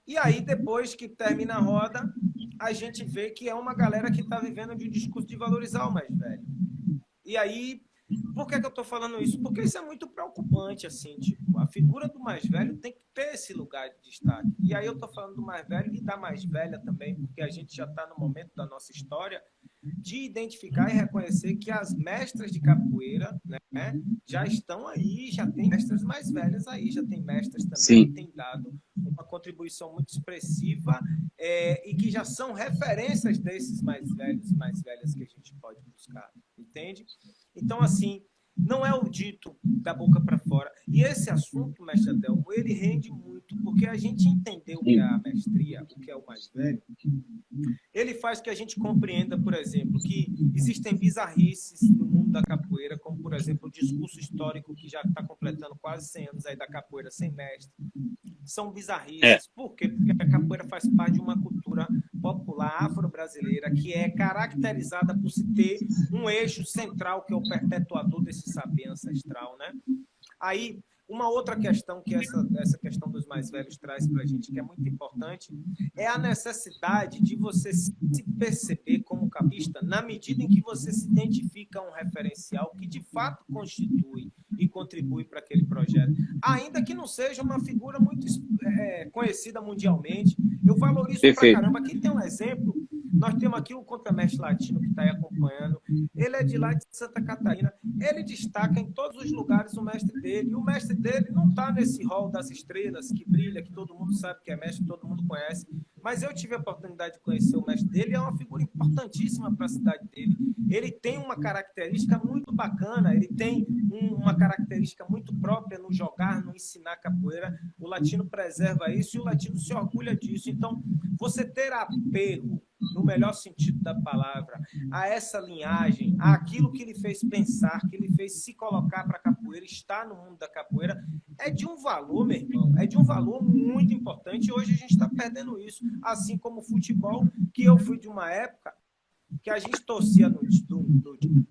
E aí, depois que termina a roda, a gente vê que é uma galera que está vivendo de um discurso de valorizar o mais velho. E aí, por que eu estou falando isso? Porque isso é muito preocupante, assim, tipo, a figura do mais velho tem que ter esse lugar de destaque. E aí eu estou falando do mais velho e da mais velha também, porque a gente já está no momento da nossa história de identificar e reconhecer que as mestras de capoeira, né, já estão aí, já tem mestras mais velhas aí, já tem mestras também que têm dado uma contribuição muito expressiva e que já são referências desses mais velhos e mais velhas que a gente pode buscar, entende? Então, assim, não é o dito da boca para fora. E esse assunto, mestre Adelmo, ele rende muito, porque a gente entendeu que a mestria, o que é o mais velho, ele faz que a gente compreenda, por exemplo, que existem bizarrices no mundo da capoeira, como, por exemplo, o discurso histórico que já está completando quase 100 anos aí da capoeira sem mestre. São bizarrices. Por quê? Porque a capoeira faz parte de uma cultura popular afro-brasileira que é caracterizada por se ter um eixo central que é o perpetuador desse saber ancestral, né? Aí, uma outra questão que essa questão dos mais velhos traz para a gente, que é muito importante, é a necessidade de você se perceber como capista na medida em que você se identifica um referencial que de fato constitui e contribui para aquele projeto. Ainda que não seja uma figura muito conhecida mundialmente, eu valorizo pra caramba. Aqui tem um exemplo, nós temos aqui o contramestre latino que está aí acompanhando, ele é de lá de Santa Catarina, ele destaca em todos os lugares o mestre dele, e o mestre dele não está nesse rol das estrelas que brilha, que todo mundo sabe que é mestre, que todo mundo conhece, mas eu tive a oportunidade de conhecer o mestre dele, é uma figura importantíssima para a cidade dele. Ele tem uma característica muito bacana, ele tem uma característica muito própria no jogar, no ensinar capoeira. O latino preserva isso e o latino se orgulha disso. Então, você ter apego, no melhor sentido da palavra, a essa linhagem, àquilo que ele fez pensar, que ele fez se colocar para a capoeira, estar no mundo da capoeira, é de um valor, meu irmão, é de um valor muito importante. E hoje a gente está perdendo isso, assim como o futebol, que eu fui de uma época que a gente torcia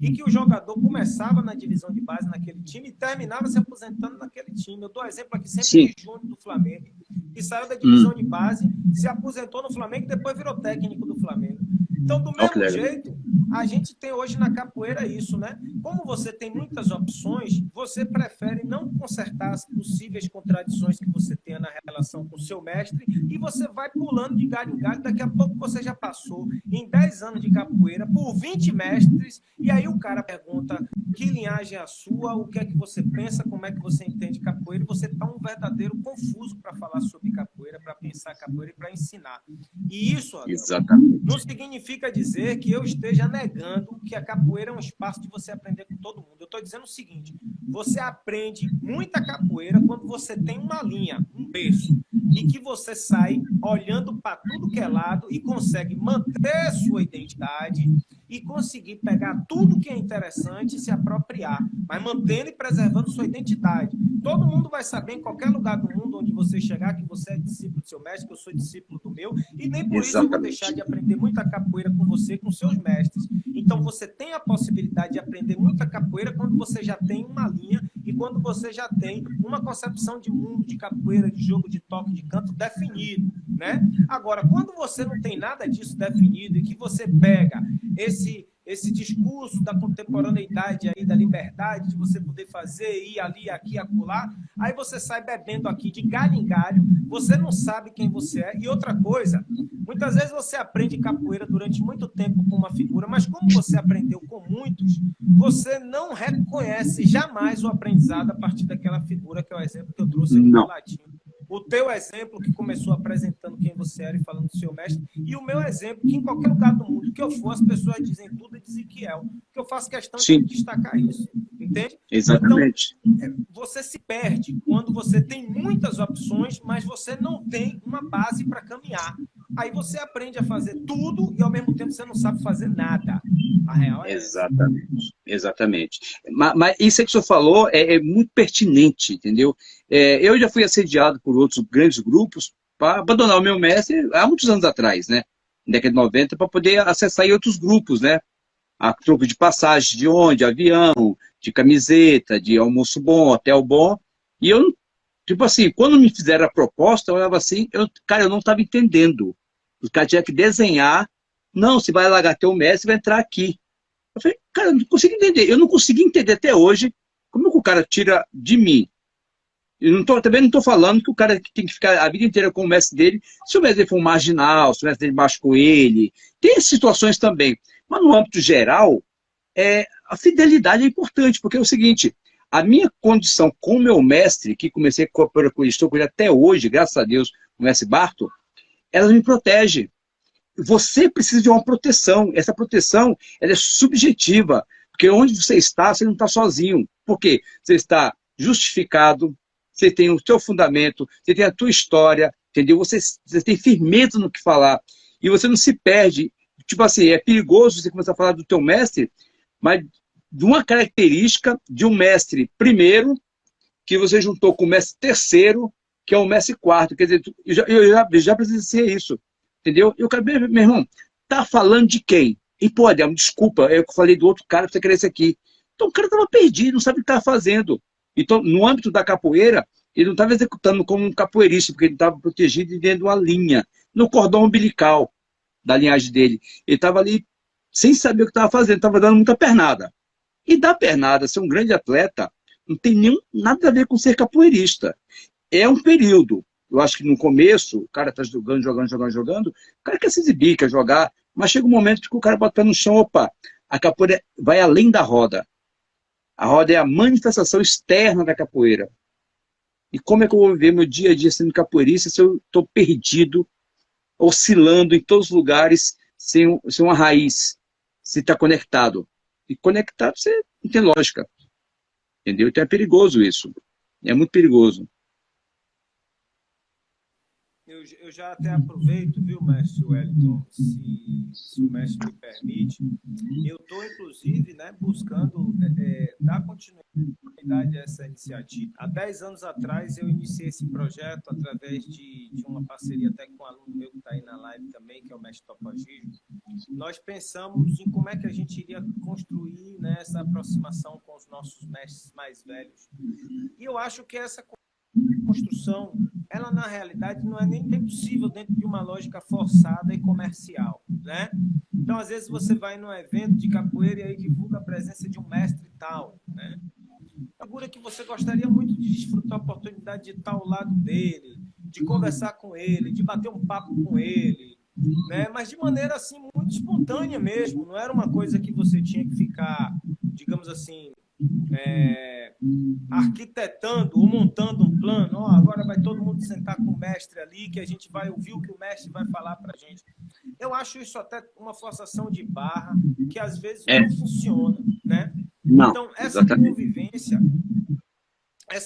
e que o jogador começava na divisão de base naquele time e terminava se aposentando naquele time. Eu dou exemplo aqui sempre de Júnior do Flamengo, que saiu da divisão de base, se aposentou no Flamengo e depois virou técnico do Flamengo. Então, do mesmo jeito, a gente tem hoje na capoeira isso, né? Como você tem muitas opções, você prefere não consertar as possíveis contradições que você tenha na relação com o seu mestre e você vai pulando de galho em galho. Daqui a pouco você já passou em 10 anos de capoeira por 20 mestres e aí o cara pergunta que linhagem é a sua, o que é que você pensa, como é que você entende capoeira, e você está um verdadeiro confuso para falar sobre capoeira, para pensar capoeira e para ensinar. E isso, exatamente, não significa dizer que eu esteja negando que a capoeira é um espaço de você aprender com todo mundo. Eu estou dizendo o seguinte, você aprende muita capoeira quando você tem uma linha, um berço, e que você sai olhando para tudo que é lado e consegue manter sua identidade e conseguir pegar tudo que é interessante e se apropriar, mas mantendo e preservando sua identidade. Todo mundo vai saber em qualquer lugar do mundo onde você chegar que você é discípulo do seu mestre, que eu sou discípulo do meu, e nem por isso eu vou deixar de aprender muita capoeira com você, com seus mestres. Então você tem a possibilidade de aprender muita capoeira quando você já tem uma linha e quando você já tem uma concepção de mundo, de capoeira, de jogo, de toque, de canto definido, né? Agora, quando você não tem nada disso definido e que você pega esse discurso da contemporaneidade aí, da liberdade, de você poder fazer, ir ali, aqui, acolá, aí você sai bebendo aqui de galho em galho, você não sabe quem você é. E outra coisa, muitas vezes você aprende capoeira durante muito tempo com uma figura, mas como você aprendeu com muitos, você não reconhece jamais o aprendizado a partir daquela figura, que é o exemplo que eu trouxe aqui no latino. O teu exemplo, que começou apresentando quem você era e falando do seu mestre, e o meu exemplo, que em qualquer lugar do mundo que eu for, as pessoas dizem tudo e dizem que é. Que eu faço questão de destacar isso. Entende? Exatamente. Então, você se perde quando você tem muitas opções, mas você não tem uma base para caminhar. Aí você aprende a fazer tudo e, ao mesmo tempo, você não sabe fazer nada. A real é exatamente, exatamente. Mas isso que o senhor falou é muito pertinente, entendeu? Eu já fui assediado por outros grandes grupos para abandonar o meu mestre há muitos anos atrás, né? Na década de 90, para poder acessar em outros grupos, né? A troco de passagem de avião, de camiseta, de almoço bom, hotel bom. E eu, tipo assim, quando me fizeram a proposta, eu olhava assim, eu não estava entendendo. Os caras tinham que desenhar. Não, você vai largar teu mestre, vai entrar aqui. Eu falei, cara, eu não consigo entender. Eu não consegui entender até hoje como que o cara tira de mim. Também não estou falando que o cara tem que ficar a vida inteira com o mestre dele, se o mestre dele for um marginal, se o mestre dele machucou ele. Tem situações também. Mas no âmbito geral, a fidelidade é importante, porque é o seguinte, a minha condição com o meu mestre, que comecei a cooperar com ele, estou com ele até hoje, graças a Deus, o mestre Barto, ela me protege. Você precisa de uma proteção. Essa proteção ela é subjetiva. Porque onde você está, você não está sozinho. Por quê? Você está justificado, você tem o seu fundamento, você tem a tua história, entendeu? Você tem firmeza no que falar. E você não se perde. Tipo assim, é perigoso você começar a falar do teu mestre, mas de uma característica de um mestre primeiro, que você juntou com o mestre terceiro, que é o mestre quarto. Quer dizer, eu já presenciei isso. Entendeu? E o cara, meu irmão, tá falando de quem? E, pô, Adelmo, desculpa, eu falei do outro cara pra você querer esse aqui. Então o cara tava perdido, não sabe o que tava fazendo. Então, no âmbito da capoeira, ele não estava executando como um capoeirista, porque ele estava protegido dentro de uma linha, no cordão umbilical da linhagem dele. Ele estava ali sem saber o que estava fazendo, estava dando muita pernada. E dar pernada, ser um grande atleta, não tem nada a ver com ser capoeirista. É um período. Eu acho que no começo, o cara está jogando, o cara quer se exibir, quer jogar, mas chega um momento que o cara bota o pé no chão, opa, a capoeira vai além da roda. A roda é a manifestação externa da capoeira. E como é que eu vou viver meu dia a dia sendo capoeirista se eu estou perdido, oscilando em todos os lugares, sem uma raiz, se está conectado? E conectado você não tem lógica. Entendeu? Então é perigoso isso. É muito perigoso. Eu já até aproveito, viu, mestre Wellington, se o mestre me permite. Eu estou, inclusive, né, buscando dar continuidade a essa iniciativa. Há 10 anos atrás, eu iniciei esse projeto através de uma parceria até com um aluno meu que está aí na live também, que é o mestre Topagijo. Nós pensamos em como é que a gente iria construir, né, essa aproximação com os nossos mestres mais velhos. E eu acho que essa construção, ela na realidade não é nem possível dentro de uma lógica forçada e comercial, né? Então, às vezes você vai num evento de capoeira e aí divulga a presença de um mestre tal, né? Figura que você gostaria muito de desfrutar a oportunidade de estar ao lado dele, de conversar com ele, de bater um papo com ele, né? Mas de maneira assim muito espontânea mesmo, não era uma coisa que você tinha que ficar, digamos assim, arquitetando ou montando um plano. Agora vai todo mundo sentar com o mestre ali, que a gente vai ouvir o que o mestre vai falar para a gente. Eu acho isso até uma forçação de barra que às vezes não funciona, né? Não, então essa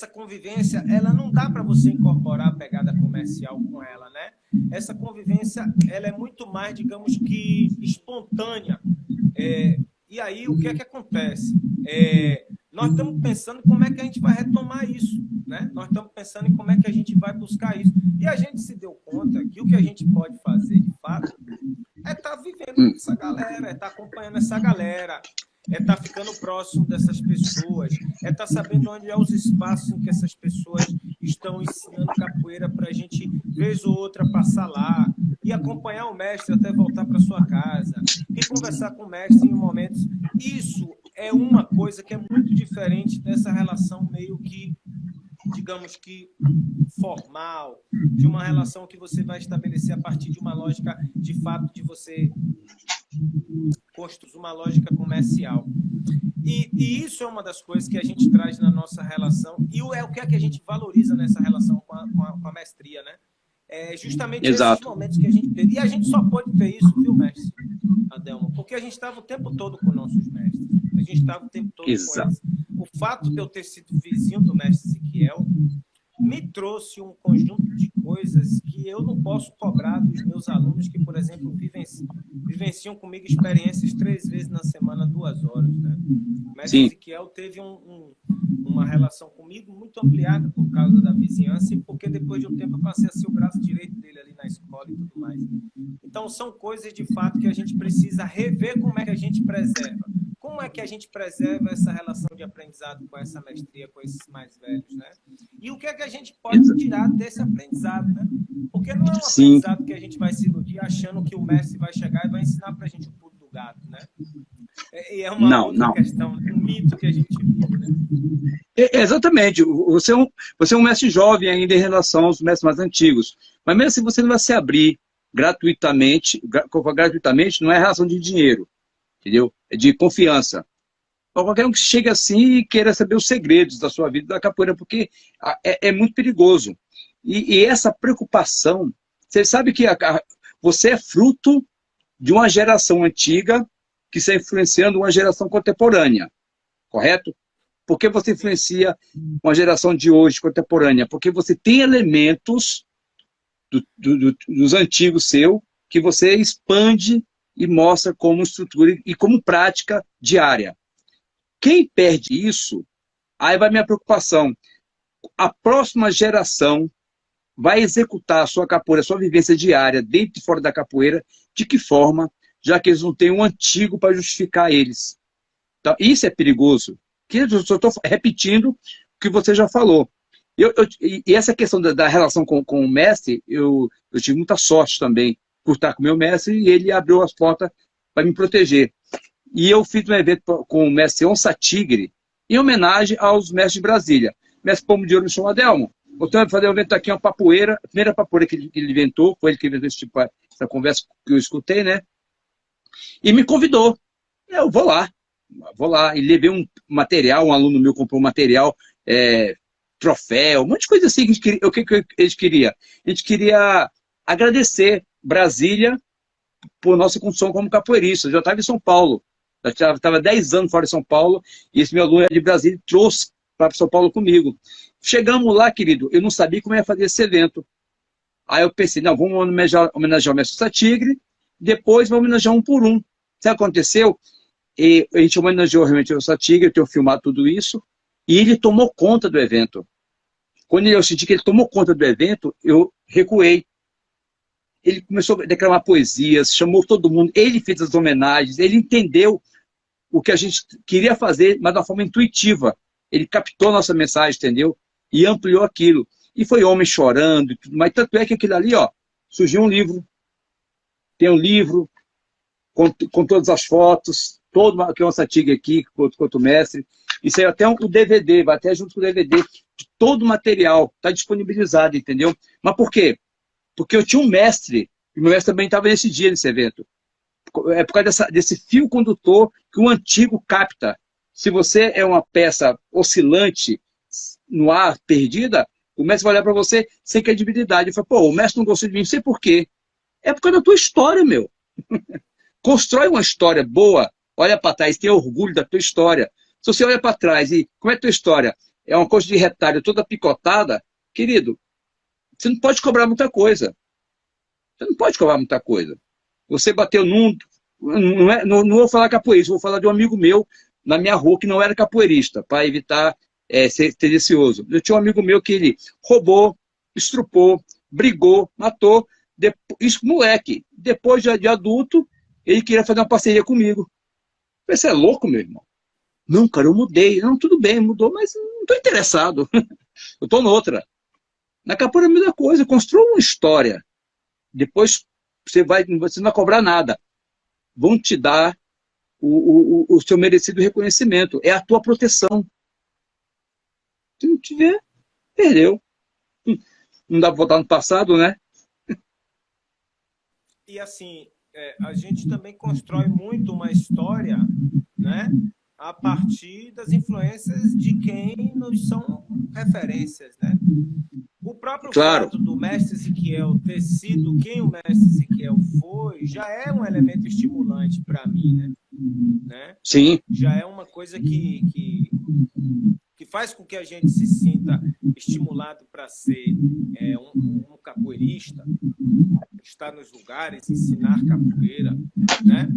convivência, ela não dá para você incorporar a pegada comercial com ela, né? Essa convivência, ela é muito mais, digamos que, espontânea. E aí, o que é que acontece? Nós estamos pensando como é que a gente vai retomar isso, né? Nós estamos pensando em como é que a gente vai buscar isso. E a gente se deu conta que o que a gente pode fazer, de fato, é estar vivendo com essa galera, é estar acompanhando essa galera, é estar ficando próximo dessas pessoas, é estar sabendo onde é os espaços em que essas pessoas estão ensinando capoeira para a gente, vez ou outra, passar lá e acompanhar o mestre até voltar para sua casa e conversar com o mestre em momentos. Isso é uma coisa que é muito diferente dessa relação meio que, digamos que, formal, de uma relação que você vai estabelecer a partir de uma lógica, de fato, de você construir uma lógica comercial. E isso é uma das coisas que a gente traz na nossa relação, e é o que é que a gente valoriza nessa relação com a mestria, né? É justamente esses momentos que a gente teve. E a gente só pode ter isso, viu, mestre Adelmo? Porque a gente estava o tempo todo com nossos mestres. A gente estava o tempo todo com eles. O fato de eu ter sido vizinho do mestre Ezequiel me trouxe um conjunto de coisas que eu não posso cobrar dos meus alunos que, por exemplo, vivenciam comigo experiências 3 vezes na semana, 2 horas. Né? O mestre Ezequiel teve uma relação comigo muito ampliada por causa da vizinhança e porque depois de um tempo eu passei a ser o braço direito dele ali na escola e tudo mais. Então, são coisas, de fato, que a gente precisa rever como é que a gente preserva. Como é que a gente preserva essa relação de aprendizado com essa mestria, com esses mais velhos, né? E o que é que a gente pode tirar desse aprendizado, né? Porque não é um aprendizado que a gente vai se iludir achando que o mestre vai chegar e vai ensinar pra gente o pulo do gato, né? E é uma outra questão, um mito que a gente vive, né? Exatamente. Você é um mestre jovem ainda em relação aos mestres mais antigos. Mas mesmo assim, você não vai se abrir gratuitamente, não é relação de dinheiro, entendeu? É de confiança. Para qualquer um que chegue assim e queira saber os segredos da sua vida da capoeira, porque é muito perigoso. E essa preocupação, você sabe que você é fruto de uma geração antiga que está influenciando uma geração contemporânea, correto? Por que você influencia uma geração de hoje, contemporânea? Porque você tem elementos dos antigos seu que você expande e mostra como estrutura e como prática diária. Quem perde isso, aí vai minha preocupação. A próxima geração vai executar a sua capoeira, a sua vivência diária, dentro e fora da capoeira, de que forma, já que eles não têm um antigo para justificar eles. Então, isso é perigoso. Eu só estou repetindo o que você já falou. E essa questão da relação com o mestre, eu tive muita sorte também por estar com o meu mestre, e ele abriu as portas para me proteger. E eu fiz um evento com o mestre Onça Tigre, em homenagem aos mestres de Brasília. Mestre Pomo de Ouro me chamou, Adelmo, voltando a fazer um evento aqui, uma papoeira, a primeira papoeira que ele inventou, foi ele que inventou essa conversa que eu escutei, né? E me convidou. Eu vou lá. E levei um material, um aluno meu comprou um material, troféu, um monte de coisa assim. O que eles queriam? A gente queria agradecer Brasília por nossa condição como capoeirista. Eu já estava em São Paulo. Eu estava 10 anos fora de São Paulo, e esse meu aluno de Brasília trouxe para São Paulo comigo. Chegamos lá, querido, eu não sabia como ia fazer esse evento. Aí eu pensei, não, vamos homenagear o mestre Onça Tigre, depois vamos homenagear um por um. Sabe o que aconteceu? E a gente homenageou realmente o Onça Tigre, eu tenho filmado tudo isso, e ele tomou conta do evento. Quando eu senti que ele tomou conta do evento, eu recuei. Ele começou a declamar poesias, chamou todo mundo, ele fez as homenagens, ele entendeu o que a gente queria fazer, mas de uma forma intuitiva. Ele captou a nossa mensagem, entendeu? E ampliou aquilo. E foi homem chorando, e tudo, mas tanto é que aquilo ali, ó, surgiu um livro. Tem um livro com todas as fotos, todo que é Onça Tigre aqui, quanto mestre. Isso aí até o DVD, vai até junto com o DVD, de todo o material, está disponibilizado, entendeu? Mas por quê? Porque eu tinha um mestre, e o meu mestre também estava nesse dia, nesse evento. É por causa desse fio condutor que o antigo capta. Se você é uma peça oscilante, no ar, perdida, o mestre vai olhar para você sem credibilidade. Eu falo, pô, o mestre não gostou de mim, não sei por quê. É por causa da tua história, meu. Constrói uma história boa, olha para trás, tenha orgulho da tua história. Se você olha para trás e como é a tua história? É uma coisa de retalho toda picotada, querido, você não pode cobrar muita coisa. Você não pode cobrar muita coisa. Você bateu num... Não vou falar capoeirista, vou falar de um amigo meu na minha rua que não era capoeirista, para evitar ser tendencioso. Eu tinha um amigo meu que ele roubou, estrupou, brigou, matou. Isso moleque. Depois de adulto, ele queria fazer uma parceria comigo. Você é louco, meu irmão? Não, cara, eu mudei. Não, tudo bem, mudou, mas não estou interessado. Eu estou noutra. Na capoeira é a mesma coisa. Construa uma história. Depois você não vai cobrar nada. Vão te dar o seu merecido reconhecimento. É a tua proteção. Se não tiver, perdeu. Não dá para voltar no passado, né? E assim, a gente também constrói muito uma história, né, a partir das influências de quem nos são referências, né? O próprio fato do mestre Ezequiel ter sido quem o mestre Ezequiel foi, já é um elemento estimulante para mim, né? Sim. Já é uma coisa que faz com que a gente se sinta estimulado para ser um capoeirista, estar nos lugares, ensinar capoeira, né?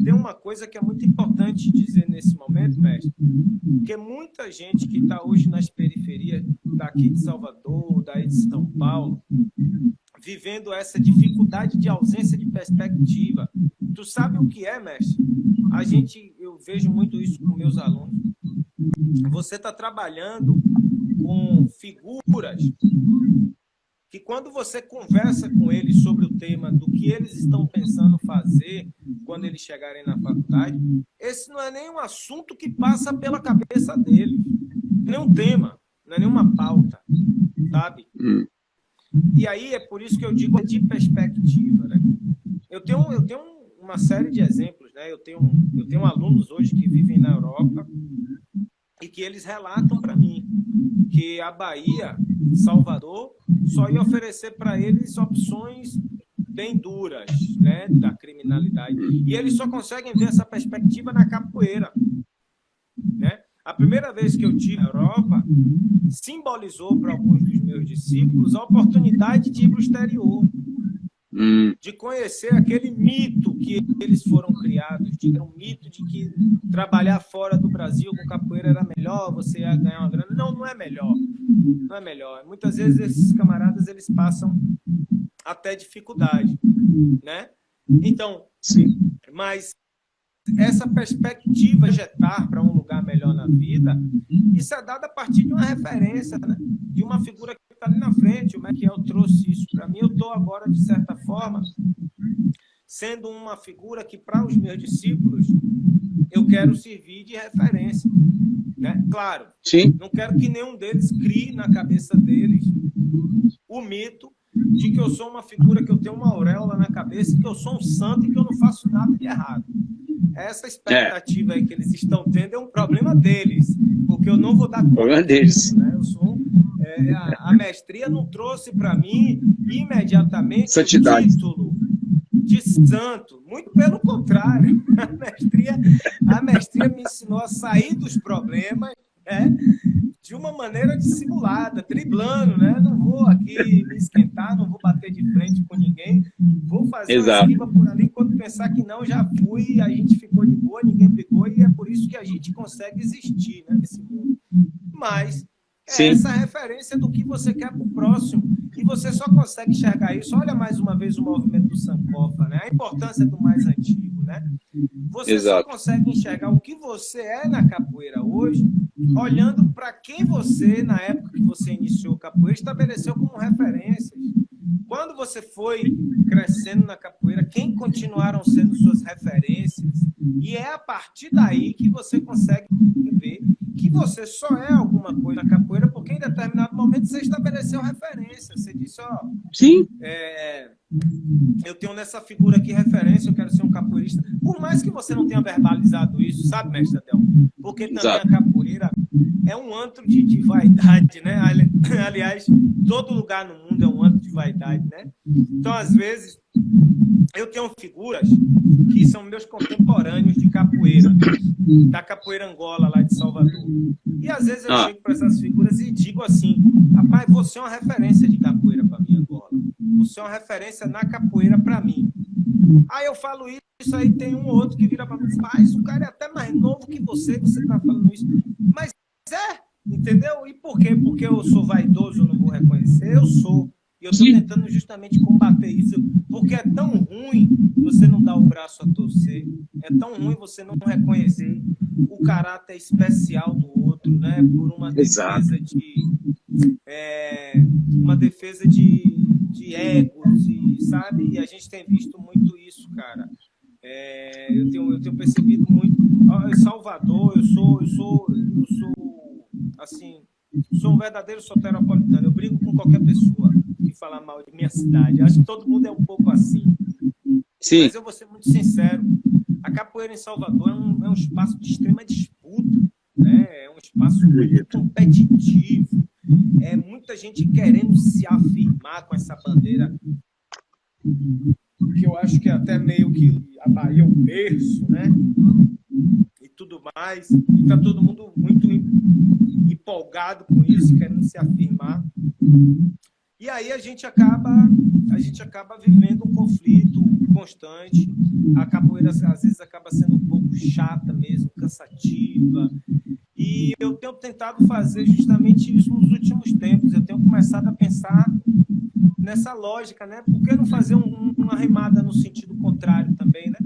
Tem uma coisa que é muito importante dizer nesse momento, mestre, que muita gente que está hoje nas periferias daqui de Salvador, daí de São Paulo, vivendo essa dificuldade de ausência de perspectiva. Tu sabe o que é, mestre? Eu vejo muito isso com meus alunos. Você está trabalhando com figuras que quando você conversa com eles sobre o tema do que eles estão pensando fazer quando eles chegarem na faculdade, esse não é nem um assunto que passa pela cabeça deles, nem um tema, não é nenhuma pauta, sabe? E aí é por isso que eu digo de perspectiva, né? Eu tenho uma série de exemplos, né? Eu tenho alunos hoje que vivem na Europa e que eles relatam para mim que a Bahia, Salvador, só ia oferecer para eles opções bem duras, né, da criminalidade. E eles só conseguem ver essa perspectiva na capoeira, né? A primeira vez que eu tive na Europa, simbolizou para alguns dos meus discípulos a oportunidade de ir para o exterior, de conhecer aquele mito que eles foram criados, de um mito de que trabalhar fora do Brasil com capoeira era melhor, você ia ganhar uma grana. Não, não é melhor. Não é melhor. Muitas vezes esses camaradas eles passam até dificuldade, né? Então, sim, mas essa perspectiva de projetar para um lugar melhor na vida, isso é dado a partir de uma referência, né? De uma figura que está ali na frente. O Mequiel trouxe isso para mim. Eu estou agora, de certa forma, sendo uma figura que, para os meus discípulos, eu quero servir de referência, né? Claro, sim, não quero que nenhum deles crie na cabeça deles o mito de que eu sou uma figura, que eu tenho uma auréola na cabeça, que eu sou um santo e que eu não faço nada de errado. Essa expectativa aí que eles estão tendo é um problema deles, porque eu não vou dar conta. Problema deles. Né? Eu sou, a mestria não trouxe para mim imediatamente santidade, o título de santo. Muito pelo contrário. A mestria me ensinou a sair dos problemas, né, de uma maneira dissimulada, driblando, né? Não vou aqui me esquentar, não vou bater de frente com ninguém, vou fazer uma esquiva por ali, quando pensar que não, já fui, a gente ficou de boa, ninguém brigou, e é por isso que a gente consegue existir, né, nesse mundo. Mas é essa referência do que você quer para o próximo, e você só consegue enxergar isso. Olha mais uma vez o movimento do Sankofa, né? A importância do mais antigo, né? Você só consegue enxergar o que você é na capoeira hoje, olhando para quem você, na época que você iniciou a capoeira, estabeleceu como referências. Quando você foi crescendo na capoeira, quem continuaram sendo suas referências? E é a partir daí que você consegue ver que você só é alguma coisa na capoeira, porque em determinado momento você estabeleceu referência. Você disse, ó... Sim. Eu tenho nessa figura aqui referência, eu quero ser um capoeirista. Por mais que você não tenha verbalizado isso, sabe, mestre Adel? Porque também a capoeira é um antro de vaidade, né? Aliás, todo lugar no mundo é um antro de vaidade, né? Então, às vezes, eu tenho figuras que são meus contemporâneos de capoeira, da capoeira Angola, lá de Salvador. E, às vezes, eu chego para essas figuras e digo assim, rapaz, você é uma referência de capoeira para mim, Angola. Você é uma referência na capoeira para mim. Aí eu falo isso, aí tem um ou outro que vira para mim e diz, mas o cara é até mais novo que você está falando isso. Mas entendeu? E por quê? Porque eu sou vaidoso, eu não vou reconhecer? Eu sou. E eu estou tentando justamente combater isso, porque é tão ruim você não dar o braço a torcer, é tão ruim você não reconhecer o caráter especial do outro, né? Por uma defesa de egos, e, sabe? E a gente tem visto muito isso, cara. Eu tenho percebido muito. Em Salvador, eu sou assim, sou um verdadeiro soteropolitano. Eu brigo com qualquer pessoa que fala mal de minha cidade. Acho que todo mundo é um pouco assim. Sim. Mas eu vou ser muito sincero. A capoeira em Salvador é um espaço de extrema disputa, né? É um espaço muito competitivo. É muita gente querendo se afirmar com essa bandeira, que eu acho que até meio que a Bahia é um berço, né? E tudo mais. E tá todo mundo muito empolgado com isso, querendo se afirmar. E aí a gente acaba vivendo um conflito constante. A capoeira, às vezes, acaba sendo um pouco chata mesmo, cansativa. E eu tenho tentado fazer justamente isso nos últimos tempos. Eu tenho começado a pensar nessa lógica, né? Por que não fazer uma remada no sentido contrário também, né?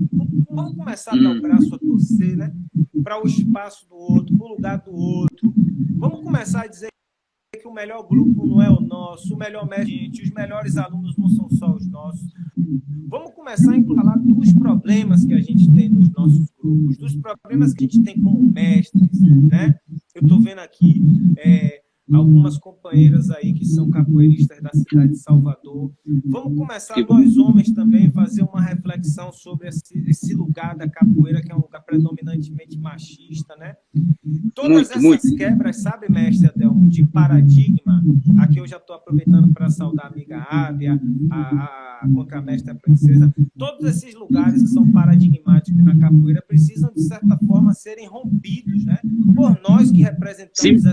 Vamos começar a dar o braço a torcer, né? Para o espaço do outro, para o lugar do outro. Vamos começar a dizer que o melhor grupo não é o nosso, o melhor mestre, os melhores alunos não são só os nossos. Vamos começar a falar dos problemas que a gente tem nos nossos grupos, dos problemas que a gente tem como mestres, né? Eu estou vendo aqui algumas companheiras aí que são capoeiristas da cidade de Salvador. Vamos começar, nós homens também, fazer uma reflexão sobre esse lugar da capoeira, que é um lugar predominantemente machista, né? Todas essas quebras, sabe, mestre Adelmo, de paradigma, aqui eu já estou aproveitando para saudar a amiga Ábia, a contra a mestra princesa. Todos esses lugares que são paradigmáticos na capoeira precisam, de certa forma, serem rompidos, né? Por nós que representamos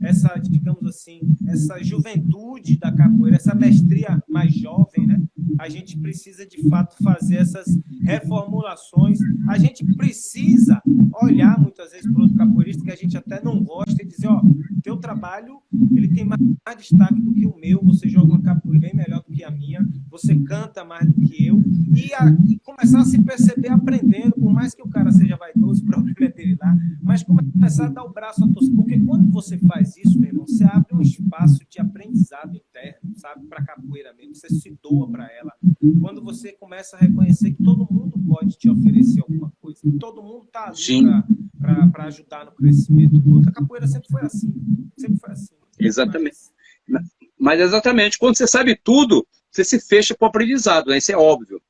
essa, digamos assim, essa juventude da capoeira, essa mestria mais jovem, né? A gente precisa, de fato, fazer essas reformulações. A gente precisa olhar, muitas vezes, para outro capoeirista que a gente até não gosta e dizer, ó, teu trabalho, ele tem mais destaque do que o meu, você joga uma capoeira bem melhor do que a minha, você canta mais do que eu, e começar a se perceber aprendendo, por mais que o cara seja vaidoso, o problema é dele lá, mas começar a dar o braço a torcer, porque quando você faz isso, meu irmão, você abre um espaço de aprendizado interno, sabe, para a capoeira mesmo, você se doa para ela. Quando você começa a reconhecer que todo mundo pode te oferecer alguma coisa, todo mundo está ali para ajudar no crescimento do outro. A capoeira sempre foi assim, sempre foi assim. Exatamente. Mas exatamente, quando você sabe tudo, você se fecha para o aprendizado, né? Isso é óbvio.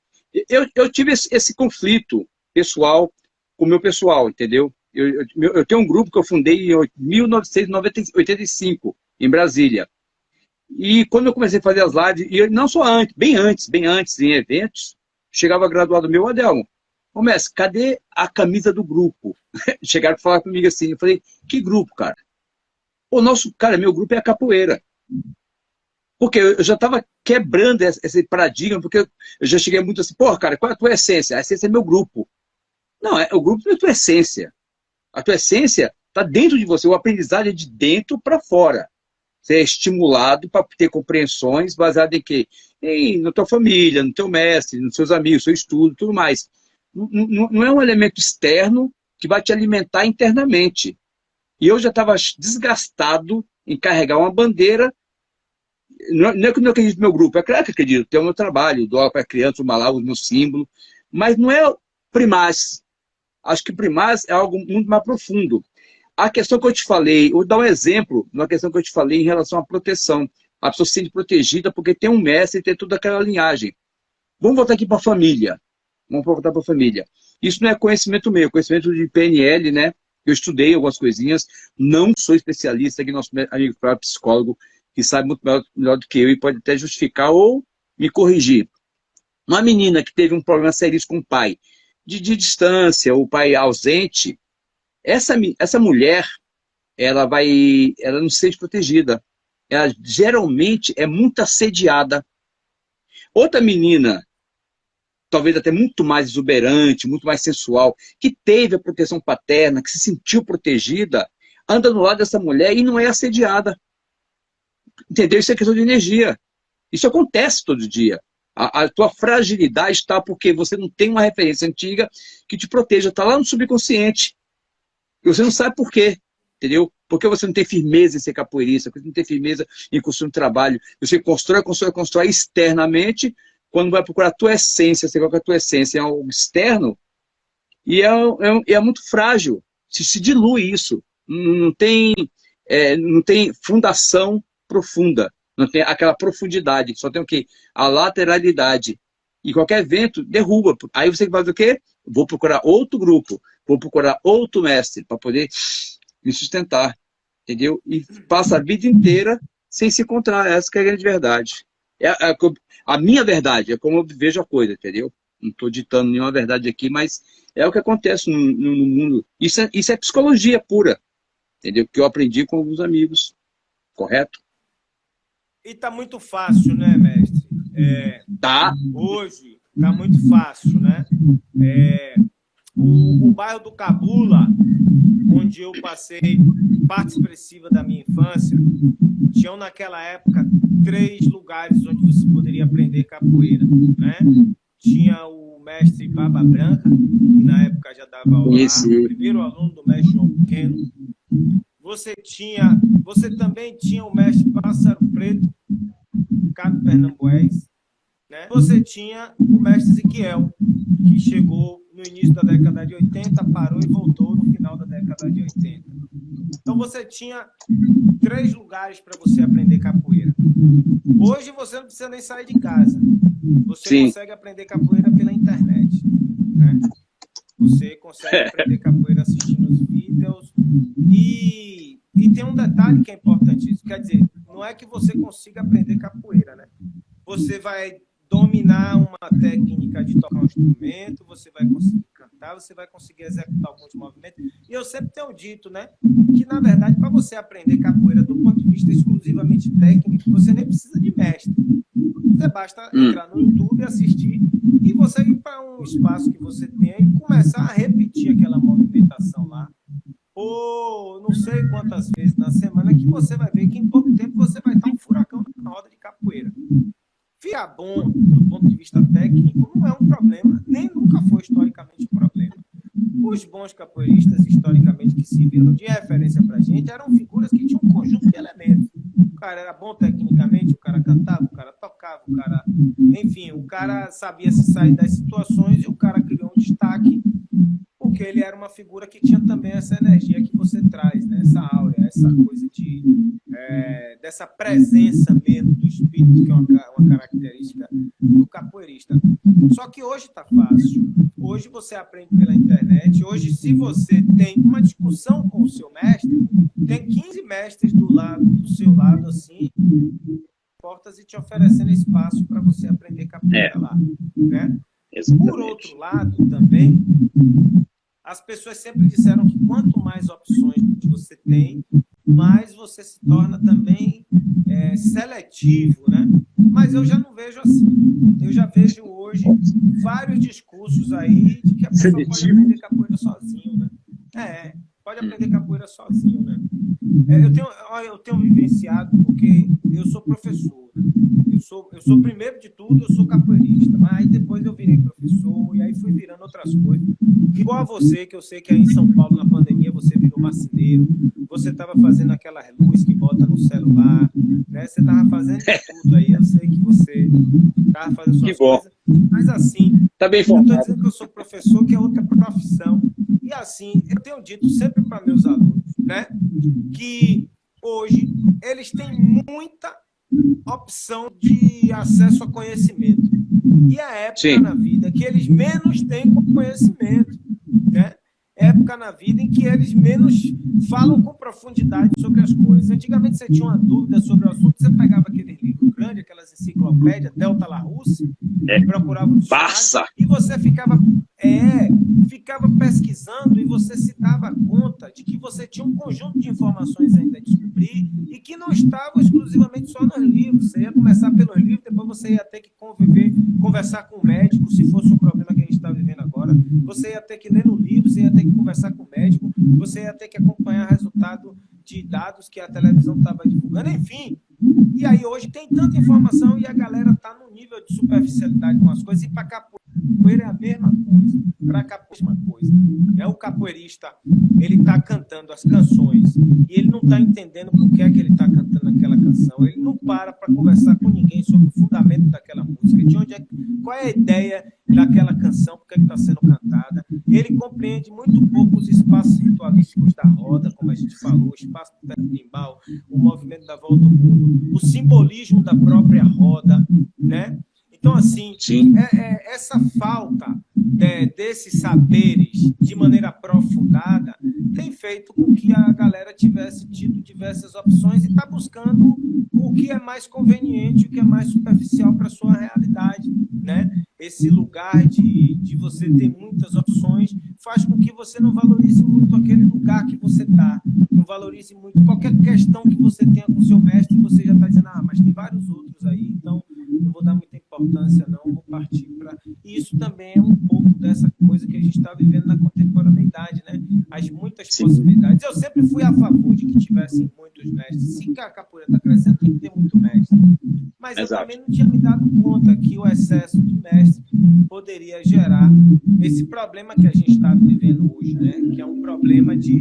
Eu tive esse conflito pessoal com o meu pessoal, entendeu? Eu tenho um grupo que eu fundei em 1985, em Brasília. E quando eu comecei a fazer as lives, e não só antes, bem antes, em eventos, chegava graduado meu, Adelmo, ô mestre, cadê a camisa do grupo? Chegaram para falar comigo assim, eu falei, que grupo, cara? O nosso, cara, meu grupo é a capoeira. Porque eu já estava quebrando esse paradigma, porque eu já cheguei muito assim, porra, cara, qual é a tua essência? A essência é meu grupo. Não, o grupo não é a tua essência. A tua essência está dentro de você, o aprendizado é de dentro para fora. Você é estimulado para ter compreensões baseadas em quê? Na tua família, no teu mestre, nos seus amigos, no seu estudo, tudo mais. Não é um elemento externo que vai te alimentar internamente. E eu já estava desgastado em carregar uma bandeira. Não é que eu não acredito no meu grupo, é claro que acredito, tem o meu trabalho, dou aula para criança, o Malau, o meu símbolo, mas não é primaz. Acho que primaz é algo muito mais profundo. A questão que eu te falei, eu vou dar um exemplo na questão que eu te falei em relação à proteção. A pessoa se sente protegida porque tem um mestre e tem toda aquela linhagem. Vamos voltar aqui para a família. Vamos voltar para a família. Isso não é conhecimento meu, é conhecimento de PNL, né? Eu estudei algumas coisinhas, não sou especialista, aqui nosso amigo psicólogo, que sabe muito melhor do que eu e pode até justificar ou me corrigir. Uma menina que teve um problema sério com o pai, de distância, o pai ausente, essa mulher, ela não se sente protegida. Ela geralmente é muito assediada. Outra menina, talvez até muito mais exuberante, muito mais sensual, que teve a proteção paterna, que se sentiu protegida, anda do lado dessa mulher e não é assediada. Entendeu? Isso é questão de energia. Isso acontece todo dia. A tua fragilidade está porque você não tem uma referência antiga que te proteja. Está lá no subconsciente. E você não sabe por quê. Entendeu? Porque você não tem firmeza em ser capoeirista, porque você não tem firmeza em construir um trabalho. Você constrói externamente. Quando vai procurar a tua essência, você coloca a tua essência em algo externo, e é muito frágil. Se dilui isso. Não tem fundação profunda. Não tem aquela profundidade. Só tem o quê? A lateralidade. E qualquer vento derruba. Aí você faz o quê? Vou procurar outro grupo. Vou procurar outro mestre para poder me sustentar. Entendeu? E passa a vida inteira sem se encontrar. Essa que é a grande verdade. A minha verdade, é como eu vejo a coisa, entendeu? Não estou ditando nenhuma verdade aqui, mas é o que acontece no mundo. Isso é psicologia pura, entendeu? Que eu aprendi com alguns amigos, correto? E tá muito fácil, né, mestre? Tá. Hoje tá muito fácil, né? O bairro do Cabula, onde eu passei parte expressiva da minha infância, tinham naquela época 3 lugares onde você poderia aprender capoeira, né? Tinha o mestre Baba Branca, que na época já dava aula lá, o primeiro aluno do mestre João Pequeno. Você também tinha o mestre Pássaro Preto, Cabo Pernambués, né? Você tinha o mestre Ezequiel, que chegou no início da década de 80, parou e voltou no final da década de 80. Então você tinha 3 lugares para você aprender capoeira. Hoje você não precisa nem sair de casa. Você consegue aprender capoeira pela internet, né? Você consegue aprender capoeira assistindo os vídeos. E tem um detalhe que é importantíssimo. Quer dizer, não é que você consiga aprender capoeira, né? Você vai dominar uma técnica de tocar um instrumento, você vai conseguir cantar, você vai conseguir executar alguns movimentos. E eu sempre tenho dito, né, que na verdade para você aprender capoeira do ponto de vista exclusivamente técnico, você nem precisa de mestre. Você basta entrar no YouTube, assistir e você ir para um espaço que você tenha e começar a repetir aquela movimentação lá. Ou não sei quantas vezes na semana que você vai ver que em pouco tempo você vai estar um furacão na roda de capoeira. Ficar bom do ponto de vista técnico não é um problema, nem nunca foi historicamente um problema. Os bons capoeiristas, historicamente, que serviram de referência para a gente, eram figuras que tinham um conjunto de elementos. O cara era bom tecnicamente, o cara cantava, o cara tocava, o cara... Enfim, o cara sabia se sair das situações e o cara criou um destaque, porque ele era uma figura que tinha também essa energia que você traz, né? Essa áurea, essa coisa dessa presença mesmo do espírito, que é uma característica do capoeirista. Só que hoje está fácil. Hoje você aprende pela internet. Hoje, se você tem uma discussão com o seu mestre, tem 15 mestres do seu lado, assim, portas e te oferecendo espaço para você aprender capoeira lá, né? Por outro lado, também, as pessoas sempre disseram que quanto mais opções você tem, mais você se torna também seletivo, né? Mas eu já não vejo assim. Eu já vejo hoje vários discursos aí de que a pessoa pode aprender capoeira sozinho, né? Pode aprender capoeira sozinho, né? Eu tenho vivenciado, porque eu sou professor, né? Eu sou primeiro de tudo, eu sou capoeirista, mas aí depois eu virei professor e aí fui virando outras coisas. Igual a você, que eu sei que aí em São Paulo, na pandemia, você virou marceneiro, você estava fazendo aquela luz que bota no celular, né? Você estava fazendo tudo aí, eu sei que você estava fazendo suas coisas, mas assim, tá bem eu estou formado. dizendo que eu sou professor, que é outra profissão, e assim, eu tenho dito sempre para meus alunos, né, que hoje eles têm muita opção de acesso a conhecimento. E a época na vida que eles menos têm conhecimento, né? Época na vida em que eles menos falam com profundidade sobre as coisas. Antigamente você tinha uma dúvida sobre o assunto, você pegava aquele livro grande, aquelas enciclopédias, Delta Larousse, procurava um dicionário, e você ficava pesquisando e você se dava conta de que você tinha um conjunto de informações ainda a descobrir e que não estavam exclusivamente só nos livros. Você ia começar pelos livros, depois você ia ter que conversar com o médico, se fosse um problema que a gente está vivendo agora. Você ia ter que ler no livro, você ia ter que conversar com o médico, você ia ter que acompanhar o resultado de dados que a televisão estava divulgando, enfim. E aí hoje tem tanta informação e a galera está num nível de superficialidade com as coisas, e para capoeira é a mesma coisa. Para capoeira é a mesma coisa. O capoeirista, ele está cantando as canções e ele não está entendendo por que é que ele está cantando aquela canção. Ele não para conversar com ninguém sobre o fundamento daquela música, qual é a ideia daquela canção, por que está sendo cantada. Ele compreende muito pouco os espaços ritualísticos da roda, como a gente falou, o espaço do berimbau, o movimento da volta ao mundo, o simbolismo da própria roda, né? Então, assim, essa falta desses saberes de maneira aprofundada tem feito com que a galera tivesse tido diversas opções e está buscando o que é mais conveniente, o que é mais superficial para a sua realidade, né? Esse lugar de você ter muitas opções faz com que você não valorize muito aquele lugar que você está, não valorize muito qualquer questão que você tenha com o seu mestre, você já está dizendo, mas tem vários outros aí, então não vou dar muita importância não, vou partir para... E isso também é um pouco dessa coisa que a gente está vivendo na contemporaneidade, né? As muitas possibilidades. Eu sempre fui a favor de que tivessem muitos mestres. Se a capoeira está crescendo, tem que ter muito mestre. Mas eu também não tinha me dado conta que o excesso de mestre poderia gerar esse problema que a gente está vivendo hoje, né? Que é um problema de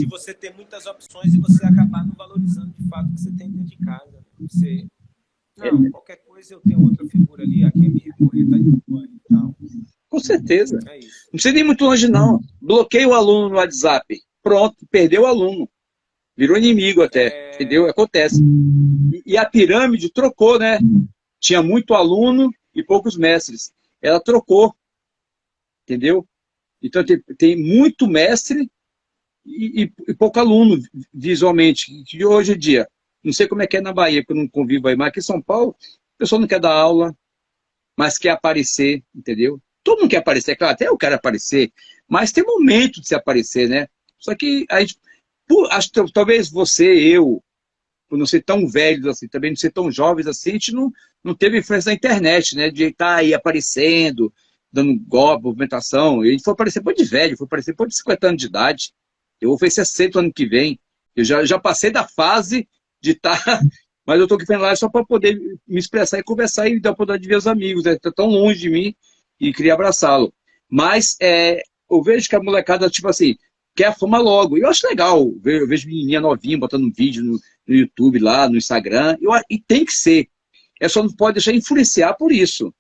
você ter muitas opções e você acabar não valorizando de fato o que você tem dentro de casa. Você... Não, qualquer coisa eu tenho outra figura ali, a quem me recorrer, tá de boa e tal. Com certeza. É isso. Não precisa ir muito longe, não. Bloqueia o aluno no WhatsApp. Pronto, perdeu o aluno. Virou inimigo até, entendeu? Acontece. E a pirâmide trocou, né? Tinha muito aluno e poucos mestres. Ela trocou, entendeu? Então tem muito mestre e pouco aluno, visualmente. Que hoje em dia, não sei como é que é na Bahia, porque eu não convivo aí, mas aqui em São Paulo pessoa não quer dar aula, mas quer aparecer, entendeu? Todo mundo quer aparecer, claro, até eu quero aparecer, mas tem momento de se aparecer, né? Só que a gente, acho que talvez você, eu, por não ser tão velhos assim, também não ser tão jovens assim, a gente não teve influência da internet, né? De estar aí aparecendo, dando golpe, movimentação. E a gente foi aparecer depois de velho, foi aparecer depois de 50 anos de idade. Eu vou fazer 60 ano que vem. Eu já passei da fase de estar. Mas eu estou aqui lá só para poder me expressar e conversar e dar a oportunidade de ver os amigos. Né? Tá tão longe de mim e queria abraçá-lo. Mas eu vejo que a molecada, tipo assim, quer a fama logo. E eu acho legal. Eu vejo menininha novinha botando um vídeo no YouTube lá, no Instagram. E tem que ser. Só não pode deixar influenciar por isso.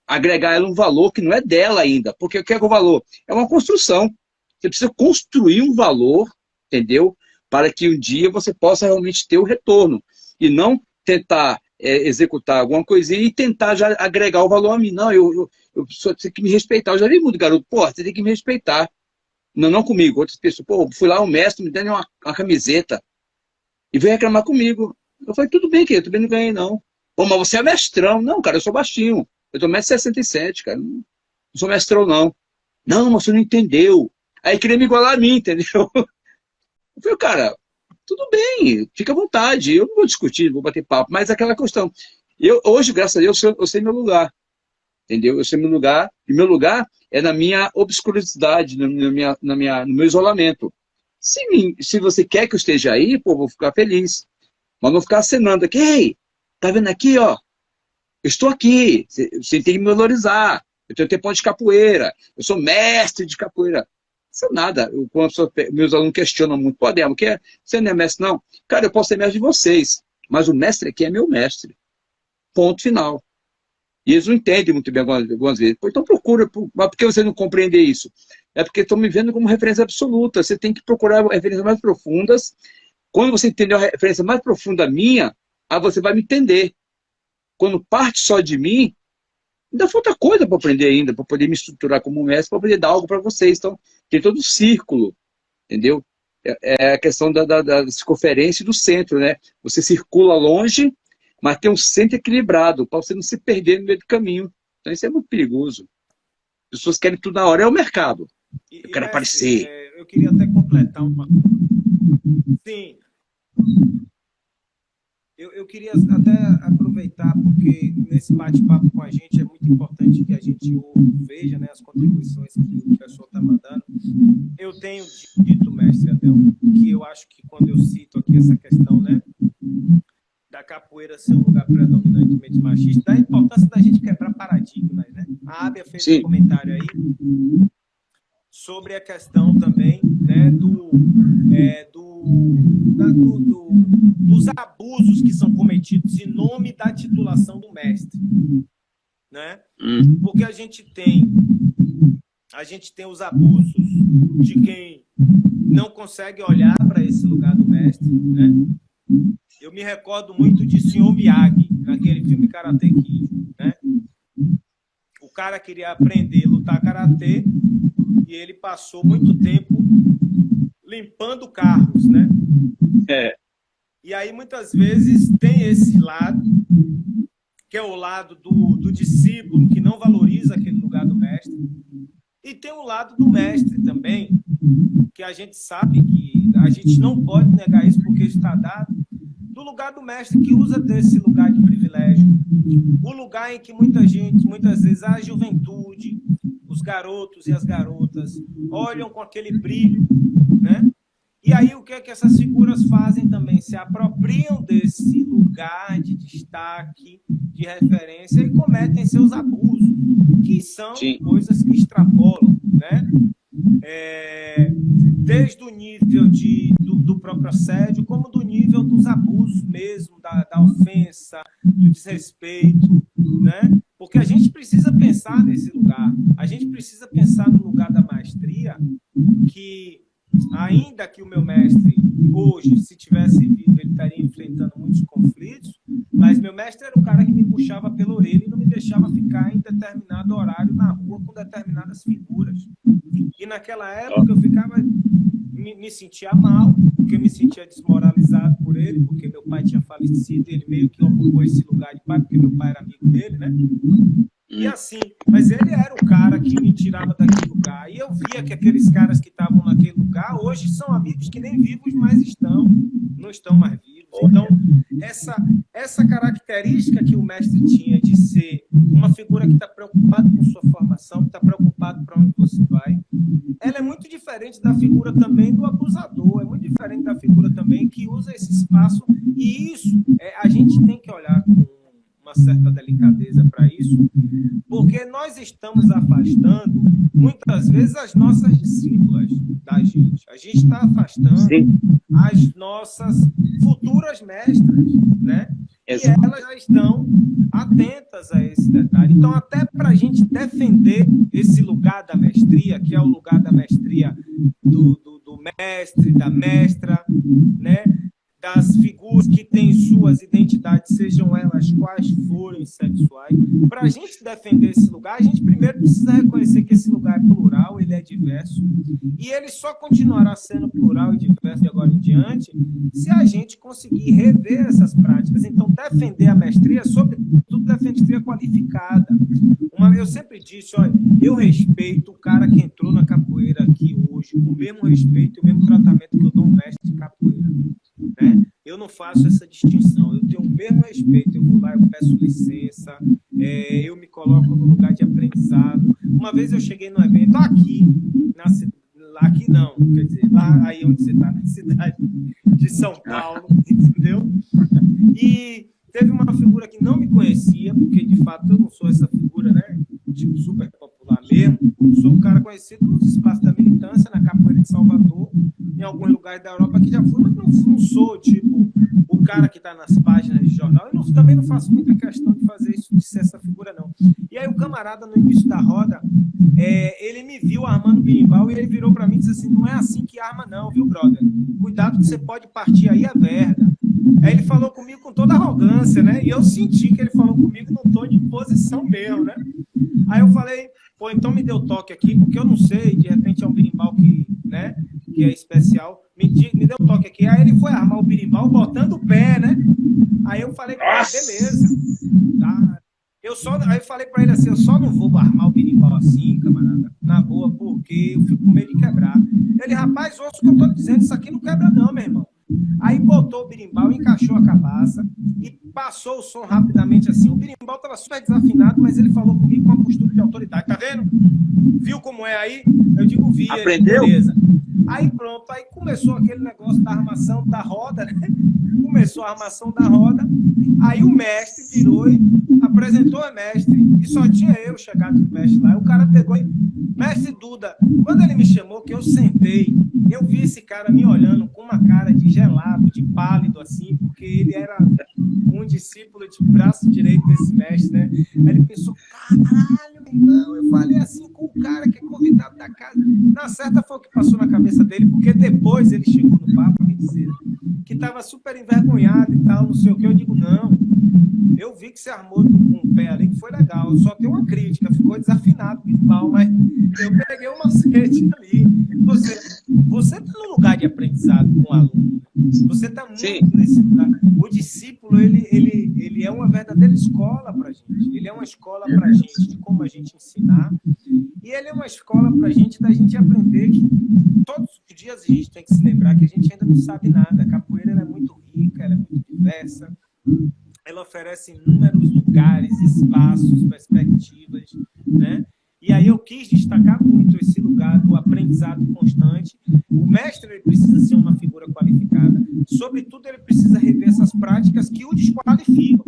Agregar ela um valor que não é dela ainda. Porque o que é o valor? É uma construção. Você precisa construir um valor, entendeu? Para que um dia você possa realmente ter o retorno. E não tentar executar alguma coisinha e tentar já agregar o valor a mim. Não, eu só tenho que me respeitar. Eu já vi muito garoto, pô, você tem que me respeitar. Não comigo, outras pessoas. Pô, fui lá, o mestre me deu uma camiseta e veio reclamar comigo. Eu falei, tudo bem, querido, eu também não ganhei, não. Pô, mas você é mestrão. Não, cara, eu sou baixinho. Eu tô 1,67 m, cara. Não sou mestrão, não. Não, mas você não entendeu. Aí queria me igualar a mim, entendeu? Eu falei, cara, tudo bem, fica à vontade. Eu não vou discutir, não vou bater papo, mas é aquela questão. Hoje, graças a Deus, eu sei meu lugar. Entendeu? Eu sei meu lugar. E meu lugar é na minha obscuridade, no meu isolamento. Se você quer que eu esteja aí, pô, vou ficar feliz. Mas não ficar acenando aqui, ei, tá vendo aqui, ó? Eu estou aqui, você tem que me valorizar. Eu tenho tempo de capoeira, eu sou mestre de capoeira. Isso é nada. Quando meus alunos questionam muito, pô, Ademo, você não é mestre, não? Cara, eu posso ser mestre de vocês, mas o mestre aqui é meu mestre. Ponto final. E eles não entendem muito bem algumas vezes. Pô, então procura, mas por que você não compreende isso? É porque estão me vendo como referência absoluta. Você tem que procurar referências mais profundas. Quando você entender a referência mais profunda minha, aí você vai me entender. Quando parte só de mim, ainda falta coisa para aprender ainda, para poder me estruturar como mestre, para poder dar algo para vocês. Então, tem todo o círculo, entendeu? É a questão da circunferência e do centro, né? Você circula longe, mas tem um centro equilibrado, para você não se perder no meio do caminho. Então, isso é muito perigoso. As pessoas querem tudo na hora, é o mercado. Eu quero aparecer. Eu queria até completar uma... Sim. Eu queria até aproveitar, porque nesse bate-papo com a gente é muito importante que a gente veja, né, as contribuições que o pessoal está mandando. Eu tenho dito, mestre Adel, que eu acho que quando eu cito aqui essa questão, né, da capoeira ser um lugar predominantemente machista, da importância da gente quebrar paradigmas, né? A Ábia fez um comentário aí sobre a questão também, né, dos abusos que são cometidos em nome da titulação do mestre, né? Porque a gente tem os abusos de quem não consegue olhar para esse lugar do mestre, né? Eu me recordo muito de Sr. Miyagi, naquele filme Karate Kid, né? O cara queria aprender a lutar karatê e ele passou muito tempo limpando carros, né? E aí, muitas vezes, tem esse lado, que é o lado do discípulo, que não valoriza aquele lugar do mestre. E tem o lado do mestre também, que a gente sabe que a gente não pode negar isso porque está dado, do lugar do mestre que usa desse lugar de privilégio. O lugar em que muitas vezes, a juventude, os garotos e as garotas olham com aquele brilho, né? E aí, o que é que essas figuras fazem também? Se apropriam desse lugar de destaque, de referência e cometem seus abusos, que são coisas que extrapolam, né? Desde o nível do próprio assédio, como do nível dos abusos mesmo, da ofensa, do desrespeito, né? Porque a gente precisa pensar nesse lugar, a gente precisa pensar no lugar da maestria, que ainda que o meu mestre hoje, se tivesse vivo, ele estaria enfrentando muitos conflitos, mas meu mestre era o cara que me puxava pela orelha e não me deixava ficar em determinado horário na rua com determinadas figuras. E naquela época eu ficava me sentia mal, porque eu me sentia desmoralizado por ele, porque meu pai tinha falecido, ele meio que ocupou esse lugar de pai, porque meu pai era amigo dele, né? E assim, mas ele era o cara que me tirava daquele lugar. E eu via que aqueles caras que estavam naquele lugar, hoje são amigos que nem vivos mais estão, não estão mais vivos. Então, essa característica que o mestre tinha de ser uma figura que está preocupada com sua formação, que está preocupado para onde você vai, ela é muito diferente da figura também do abusador, é muito diferente da figura também que usa esse espaço. E isso, a gente tem que olhar com uma certa delicadeza para isso, porque nós estamos afastando, muitas vezes, as nossas discípulas da gente. A gente está afastando as nossas futuras mestras, né? Exato. E elas já estão atentas a esse detalhe. Então, até para a gente defender esse lugar da mestria, que é o lugar da mestria do mestre, da mestra, né? Das figuras que têm suas identidades, sejam elas quais forem sexuais. Para a gente defender esse lugar, a gente primeiro precisa reconhecer que esse lugar é plural, ele é diverso, e ele só continuará sendo plural e diverso de agora em diante se a gente conseguir rever essas práticas. Então, defender a mestria, sobretudo defender a mestria qualificada. Eu sempre disse, olha, eu respeito o cara que entrou na capoeira aqui hoje, com o mesmo respeito e o mesmo tratamento que eu dou um mestre de capoeira. Né? Eu não faço essa distinção, eu tenho o mesmo respeito, eu vou lá, eu peço licença, eu me coloco no lugar de aprendizado. Uma vez eu cheguei num evento aqui não, quer dizer, lá aí onde você está, na cidade de São Paulo, entendeu? E teve uma figura que não me conhecia, porque de fato eu não sou essa figura, né, tipo, super popular mesmo, eu sou um cara conhecido nos espaços da militância, na capoeira de Salvador, em alguns lugares da Europa que já fui, mas não sou, tipo, o cara que está nas páginas de jornal. Eu também não faço muita questão de fazer isso, de ser essa figura, não. E aí o camarada, no início da roda, ele me viu armando berimbau e ele virou para mim e disse assim, não é assim que arma não, viu, brother? Cuidado que você pode partir aí a verga. Aí ele falou comigo com toda arrogância, né? E eu senti que ele falou comigo no tom de imposição mesmo, né? Aí eu falei, pô, então me deu toque aqui, porque eu não sei, de repente é um berimbau que, né, que é especial, me deu toque aqui. Aí ele foi armar o berimbau botando o pé, né? Aí eu falei, beleza, tá. Aí eu falei pra ele assim, eu só não vou armar o berimbau assim, camarada, na boa, porque eu fico com medo de quebrar. Ele, rapaz, ouça o que eu tô dizendo, isso aqui não quebra não, meu irmão. Aí botou o berimbau, encaixou a cabaça e passou o som rapidamente assim. O berimbau estava super desafinado, mas ele falou comigo com uma postura de autoridade. Tá vendo? Viu como é aí? Eu digo, vi. Aprendeu? Beleza. Aí pronto, aí começou aquele negócio da armação da roda, né? Começou a armação da roda. Aí o mestre virou e apresentou a mestre. E só tinha eu chegado com o mestre lá. Aí o cara pegou e... Mestre Duda, quando ele me chamou, que eu sentei, eu vi esse cara me olhando com uma cara de gelado, de pálido, assim, porque ele era um discípulo de braço direito desse mestre, né? Aí ele pensou, caralho, meu irmão, eu falei assim com o cara que é convidado da casa. Na certa foi o que passou na cabeça dele, porque depois ele chegou no papo me dizer que estava super envergonhado e tal, não sei o que. Eu digo, não, eu vi que você armou com o pé ali, que foi legal, só tem uma crítica, ficou desafinado, mal, mas eu peguei uma macete ali. Você está no lugar de aprendizado com o aluno. Você está muito nesse lugar. O discípulo, ele é uma verdadeira escola para a gente. Ele é uma escola para a gente de como a gente ensinar. E ele é uma escola para a gente da gente aprender que todos os dias a gente tem que se lembrar que a gente ainda não sabe nada. A capoeira ela é muito rica, ela é muito diversa. Ela oferece inúmeros lugares, espaços, perspectivas, né? E aí eu quis destacar muito esse lugar do aprendizado constante. O mestre ele precisa ser uma figura qualificada. Sobretudo, ele precisa rever essas práticas que o desqualificam.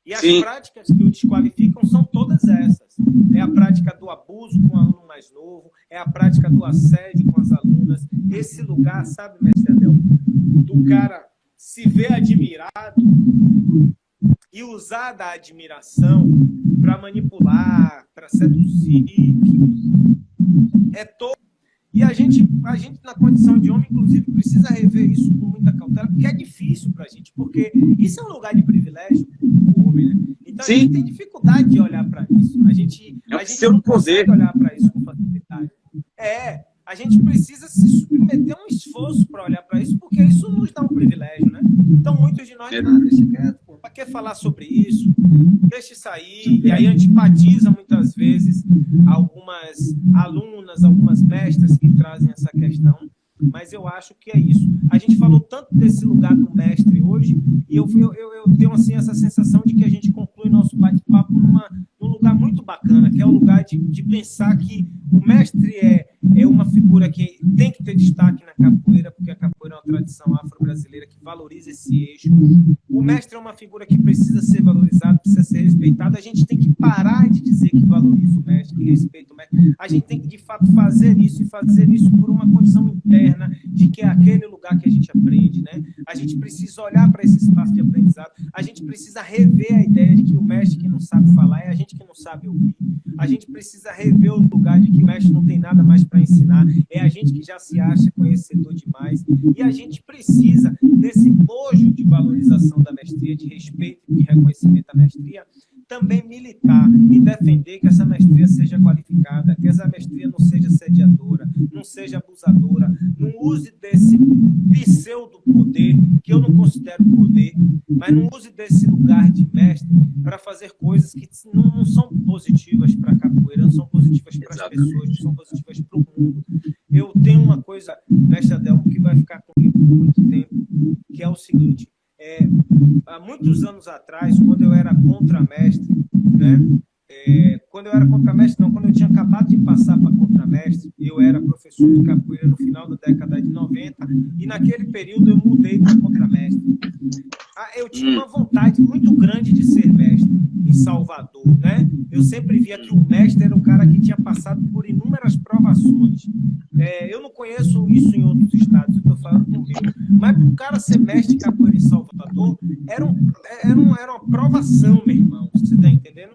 E as práticas que o desqualificam são todas essas. É a prática do abuso com o aluno mais novo, é a prática do assédio com as alunas. Esse lugar, sabe, mestre Adel, do cara se ver admirado e usar da admiração para manipular, para seduzir. É todo. E a gente, na condição de homem, inclusive, precisa rever isso com muita cautela, porque é difícil para a gente, porque isso é um lugar de privilégio, o homem, né? Então a gente tem dificuldade de olhar para isso. A gente não consegue olhar para isso com facilidade. A gente precisa se submeter a um esforço para olhar para isso, porque isso nos dá um privilégio, né? Então, muitos de nós dizem, deixa quieto, pô, para que falar sobre isso? Deixa isso aí, e aí antipatiza muitas vezes algumas alunas, algumas mestras que trazem essa questão, mas eu acho que é isso. A gente falou tanto desse lugar do mestre hoje, e eu tenho assim, essa sensação de que a gente conclui nosso bate-papo num lugar muito bacana, que é o lugar de pensar que o mestre é uma figura que tem que ter destaque na capoeira, porque a capoeira é uma tradição afro-brasileira que valoriza esse eixo. O mestre é uma figura que precisa ser valorizada, precisa ser respeitada. A gente tem que parar de dizer que valoriza o mestre, que respeita o mestre. A gente tem que, de fato, fazer isso, e fazer isso por uma condição interna de que é aquele lugar que a gente aprende, né? A gente precisa olhar para esse espaço de aprendizado. A gente precisa rever a ideia de que o mestre que não sabe falar é a gente que não sabe ouvir. A gente precisa rever o lugar de que o mestre não tem nada mais para ensinar, é a gente que já se acha conhecedor demais, e a gente precisa desse bojo de valorização da mestria, de respeito e de reconhecimento da mestria, também militar e defender que essa mestria seja qualificada, que essa mestria não seja sediadora, não seja abusadora, não use desse pseudo-poder, que eu não considero poder, mas não use desse lugar de mestre para fazer coisas que não são positivas para a capoeira, não são positivas para as pessoas, não são positivas para o mundo. Eu tenho uma coisa, mestre Adelmo, que vai ficar comigo por muito tempo, que é o seguinte: há muitos anos atrás, quando eu era contramestre, né? Quando eu tinha acabado de passar para contramestre, eu era professor de capoeira no final da década de 90, e naquele período eu mudei para contramestre. Eu tinha uma vontade muito grande de ser mestre em Salvador, né? Eu sempre via que o mestre era o cara que tinha passado por inúmeras provações. Eu não conheço isso em outros estados, eu estou falando do meu. Mas para o cara ser mestre de capoeira em Salvador, era uma provação, meu irmão. Você está entendendo?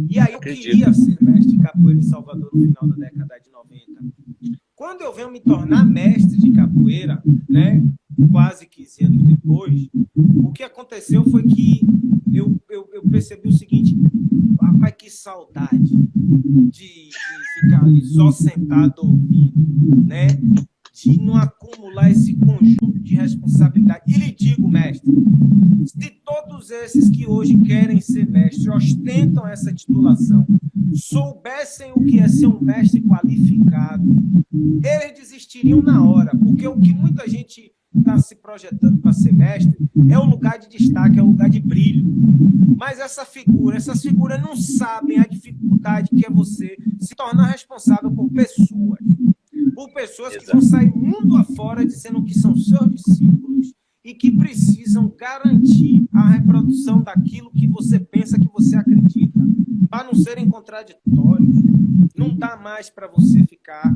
E aí eu queria ser mestre de capoeira em Salvador no final da década de 90. Quando eu venho me tornar mestre de capoeira, né, quase 15 anos depois, o que aconteceu foi que eu percebi o seguinte: rapaz, que saudade de ficar ali só sentado ouvindo, né? De não acumular esse conjunto de responsabilidade. E lhe digo, mestre, de todos esses que hoje querem ser mestre, ostentam essa titulação, soubessem o que é ser um mestre qualificado, eles desistiriam na hora, porque o que muita gente está se projetando para ser mestre é o lugar de destaque, é o lugar de brilho. Mas essas figuras não sabem a dificuldade que é você se tornar responsável por pessoas que vão sair mundo afora dizendo que são seus discípulos e que precisam garantir a reprodução daquilo que você pensa, que você acredita, para não serem contraditórios. Não dá mais para você ficar...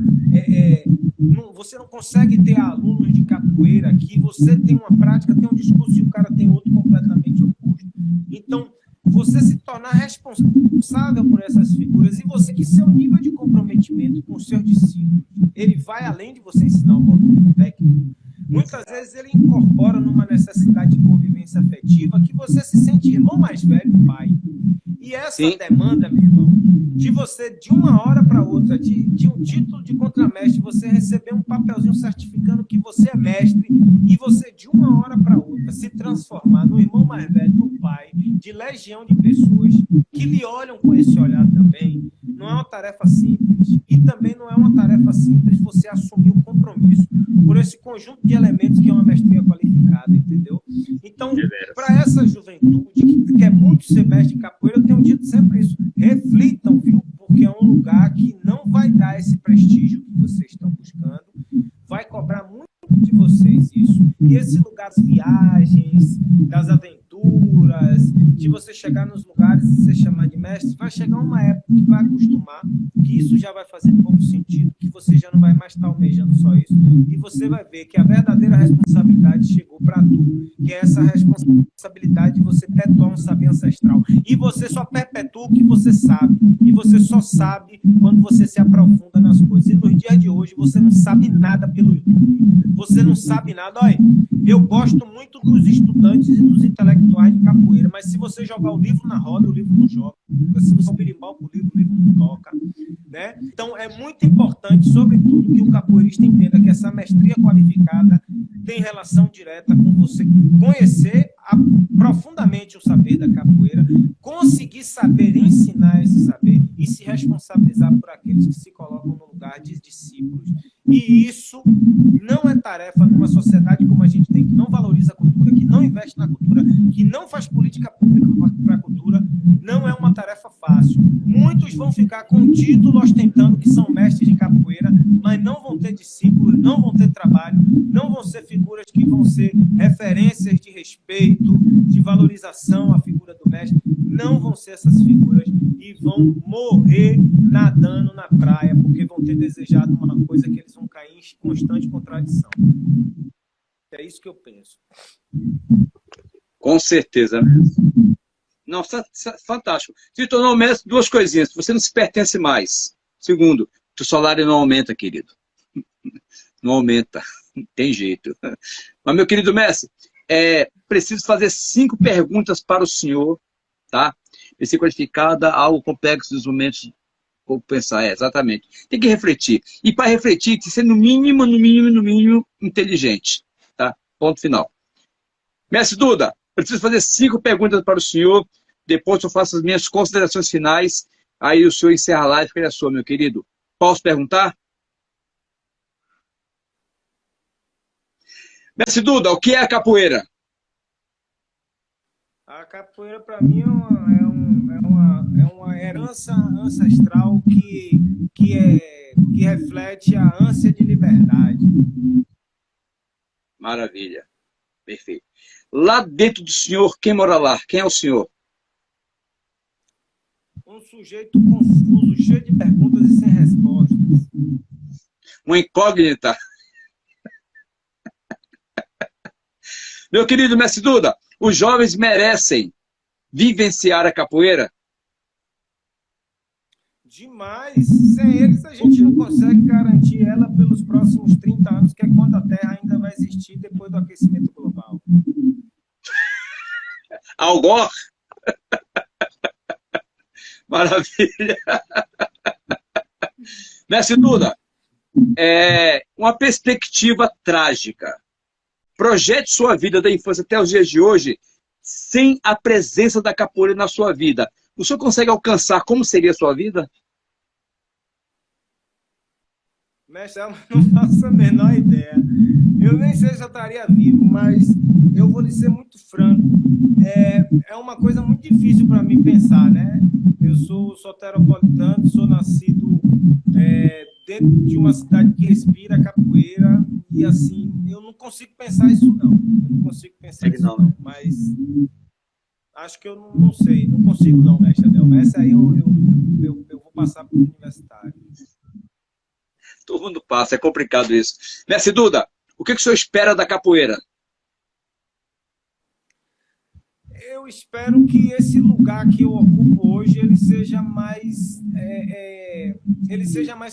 você não consegue ter alunos de capoeira que você tem uma prática, tem um discurso e o cara tem outro completamente oposto. Então, você se tornar responsável por essas figuras, e você que seu nível de comprometimento com os seus discípulos, ele vai além de você ensinar o movimento técnico. Muitas vezes ele incorpora numa necessidade de convivência afetiva que você se sente irmão mais velho do pai. E essa demanda, meu irmão, de você, de uma hora para outra, de um título de contramestre, você receber um papelzinho certificando que você é mestre, e você, de uma hora para outra, se transformar no irmão mais velho do pai, de legião de pessoas que lhe olham com esse olhar também, não é uma tarefa simples. E também não é uma tarefa simples você assumir o compromisso por esse conjunto de elementos que é uma mestria qualificada, entendeu? Então, para essa juventude que quer muito ser mestre de capoeira, eu tenho dito sempre isso: reflitam, viu? Porque é um lugar que não vai dar esse prestígio que vocês estão buscando, vai cobrar muito de vocês isso. E esse lugar das viagens, das aventuras, de você chegar nos lugares e se chamar de mestre, vai chegar uma época que vai acostumar, que isso já vai fazer pouco sentido, que você já não vai mais estar almejando só isso, e você vai ver que a verdadeira responsabilidade chegou para tu, que é essa responsabilidade de você perpetuar um saber ancestral. E você só perpetua o que você sabe, e você só sabe quando você se aprofunda nas coisas. E nos dias de hoje você não sabe nada pelo YouTube, você não sabe nada. Olha, eu gosto muito dos estudantes e dos intelectuais de capoeira, mas se você jogar o livro na roda, o livro não joga. Se você berimbau com o livro, livro, o livro não toca. Né? Então, é muito importante, sobretudo, que o capoeirista entenda que essa mestria qualificada tem relação direta com você conhecer profundamente o saber da capoeira, conseguir saber ensinar esse saber e se responsabilizar por aqueles que se colocam no lugar de discípulos. E isso não é tarefa numa sociedade como a gente tem, que não valoriza a cultura, que não investe na cultura, que não faz política pública para a cultura, não é uma tarefa fácil. Muitos vão ficar com o título ostentando que são mestres de capoeira, mas não vão ter discípulos, não vão ter trabalho, não vão ser figuras que vão ser referências de respeito, de valorização à figura do mestre, não vão ser essas figuras e vão morrer nadando na praia, porque vão ter desejado uma coisa que eles vão cair em constante contradição. É isso que eu penso. Com certeza. Nossa, fantástico. Se tornou mestre, duas coisinhas. Você não se pertence mais. Segundo, o salário não aumenta, querido. Não aumenta. Tem jeito. Mas, meu querido mestre, preciso fazer 5 perguntas para o senhor, tá? Esse qualificada, algo complexo dos momentos. Vou pensar, exatamente. Tem que refletir. E para refletir, tem que ser no mínimo inteligente. Tá? Ponto final. Mestre Duda, preciso fazer 5 perguntas para o senhor. Depois eu faço as minhas considerações finais. Aí o senhor encerra a live, que ele é sua, meu querido. Posso perguntar? Mestre Duda, o que é a capoeira? A capoeira, para mim, é uma herança ancestral que reflete a ânsia de liberdade. Maravilha. Perfeito. Lá dentro do senhor, quem mora lá? Quem é o senhor? Um sujeito confuso, cheio de perguntas e sem respostas. Uma incógnita. Meu querido mestre Duda, os jovens merecem vivenciar a capoeira? Demais. Sem eles, a gente não consegue garantir ela pelos próximos 30 anos, que é quando a Terra ainda vai existir depois do aquecimento global. Al Gore? Maravilha. Mestre Duda, uma perspectiva trágica. Projete sua vida da infância até os dias de hoje sem a presença da capoeira na sua vida. O senhor consegue alcançar como seria a sua vida? Mestre, eu não faço a menor ideia. Eu nem sei se eu estaria vivo, mas eu vou lhe ser muito franco. É uma coisa muito difícil para mim pensar, né? Eu sou soteropolitano, sou nascido dentro de uma cidade que respira capoeira e, assim, eu não consigo pensar isso, não. Eu não consigo pensar isso, não. Mas acho que eu não sei, não consigo, não, mestre Adelma. Essa aí eu vou passar para o universitário. Todo mundo passa, é complicado isso. Mestre Duda, o que o senhor espera da capoeira? Eu espero que esse lugar que eu ocupo hoje ele seja mais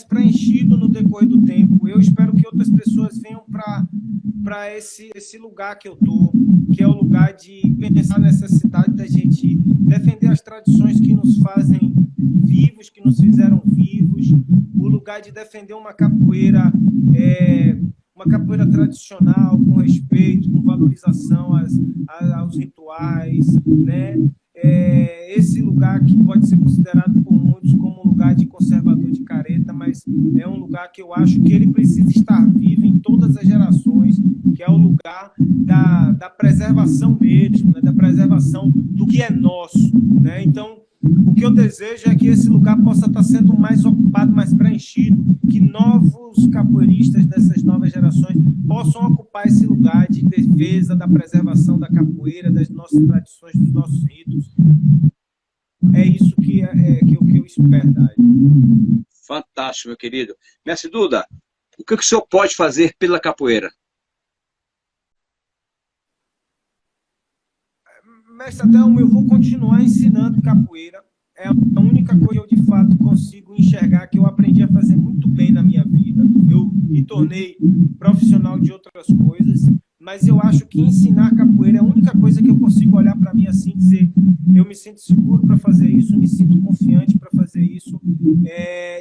preenchido no decorrer do tempo. Eu espero que outras pessoas venham para esse lugar que eu estou, que é o lugar de pensar na necessidade da gente defender as tradições que nos fazem vivos, que nos fizeram vivos, o lugar de defender uma capoeira tradicional, com respeito, com valorização aos rituais, né? Esse lugar que pode ser considerado por muitos como um lugar de conservador de careta, mas é um lugar que eu acho que ele precisa estar vivo em todas as gerações, que é o lugar da preservação mesmo, né? Da preservação do que é nosso, né? Então, o que eu desejo é que esse lugar possa estar sendo mais ocupado, mais preenchido, que novos capoeiristas dessas novas gerações possam ocupar esse lugar de defesa, da preservação da capoeira, das nossas tradições, dos nossos ritos. É isso que eu espero, Dai. Fantástico, meu querido. Mestre Duda, o que o senhor pode fazer pela capoeira? Mestre Adelmo, eu vou continuar ensinando capoeira. É a única coisa que eu, de fato, consigo enxergar que eu aprendi a fazer muito bem na minha vida. Eu me tornei profissional de outras coisas, mas eu acho que ensinar capoeira é a única coisa que eu consigo olhar para mim assim e dizer: eu me sinto seguro para fazer isso, me sinto confiante para fazer isso,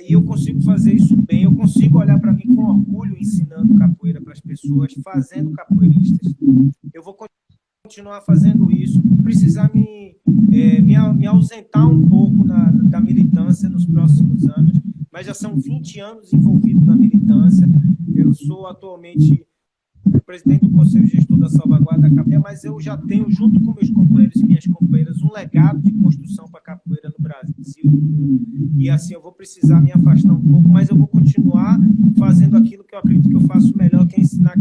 e eu consigo fazer isso bem, eu consigo olhar para mim com orgulho ensinando capoeira para as pessoas, fazendo capoeiristas. Eu vou continuar fazendo isso, precisar me ausentar um pouco da militância nos próximos anos, mas já são 20 anos envolvido na militância. Eu sou atualmente presidente do Conselho Gestor da Salvaguarda da Capoeira, mas eu já tenho, junto com meus companheiros e minhas companheiras, um legado de construção para a capoeira no Brasil. E assim, eu vou precisar me afastar um pouco, mas eu vou continuar fazendo aquilo que eu acredito que eu faço melhor, que é ensinar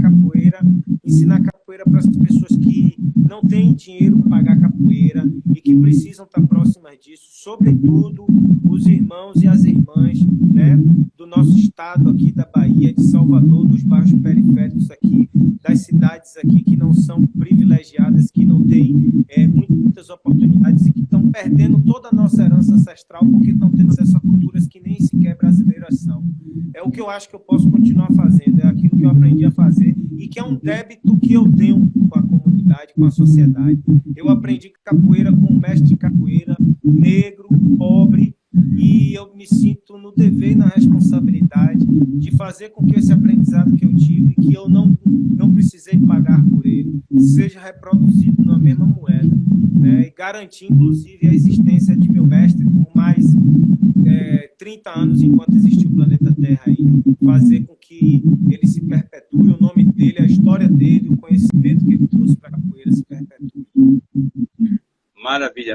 capoeira para as pessoas que não têm dinheiro para pagar capoeira e que precisam estar próximas disso, sobretudo os irmãos e as irmãs, né, do nosso estado aqui da Bahia, de Salvador, dos bairros periféricos aqui, das cidades aqui que não são privilegiadas, que não têm muitas oportunidades e que estão perdendo toda a nossa herança ancestral porque estão tendo acesso a culturas que nem sequer brasileiras são. É o que eu acho que eu posso continuar fazendo, é aquilo que eu aprendi a fazer e que é um débito que eu tenho com a comunidade, com a sociedade. Eu aprendi capoeira com um mestre de capoeira, negro, pobre, e eu me sinto no dever e na responsabilidade de fazer com que esse aprendizado que eu tive, que eu não precisei pagar por ele, seja reproduzido na mesma moeda, né? E garantir, inclusive, a existência de meu mestre por mais 30 anos enquanto existe o planeta Terra aí, fazer com que ele se perpetue, o nome dele, a história dele, o conhecimento que ele trouxe para a capoeira se perpetue. Maravilha.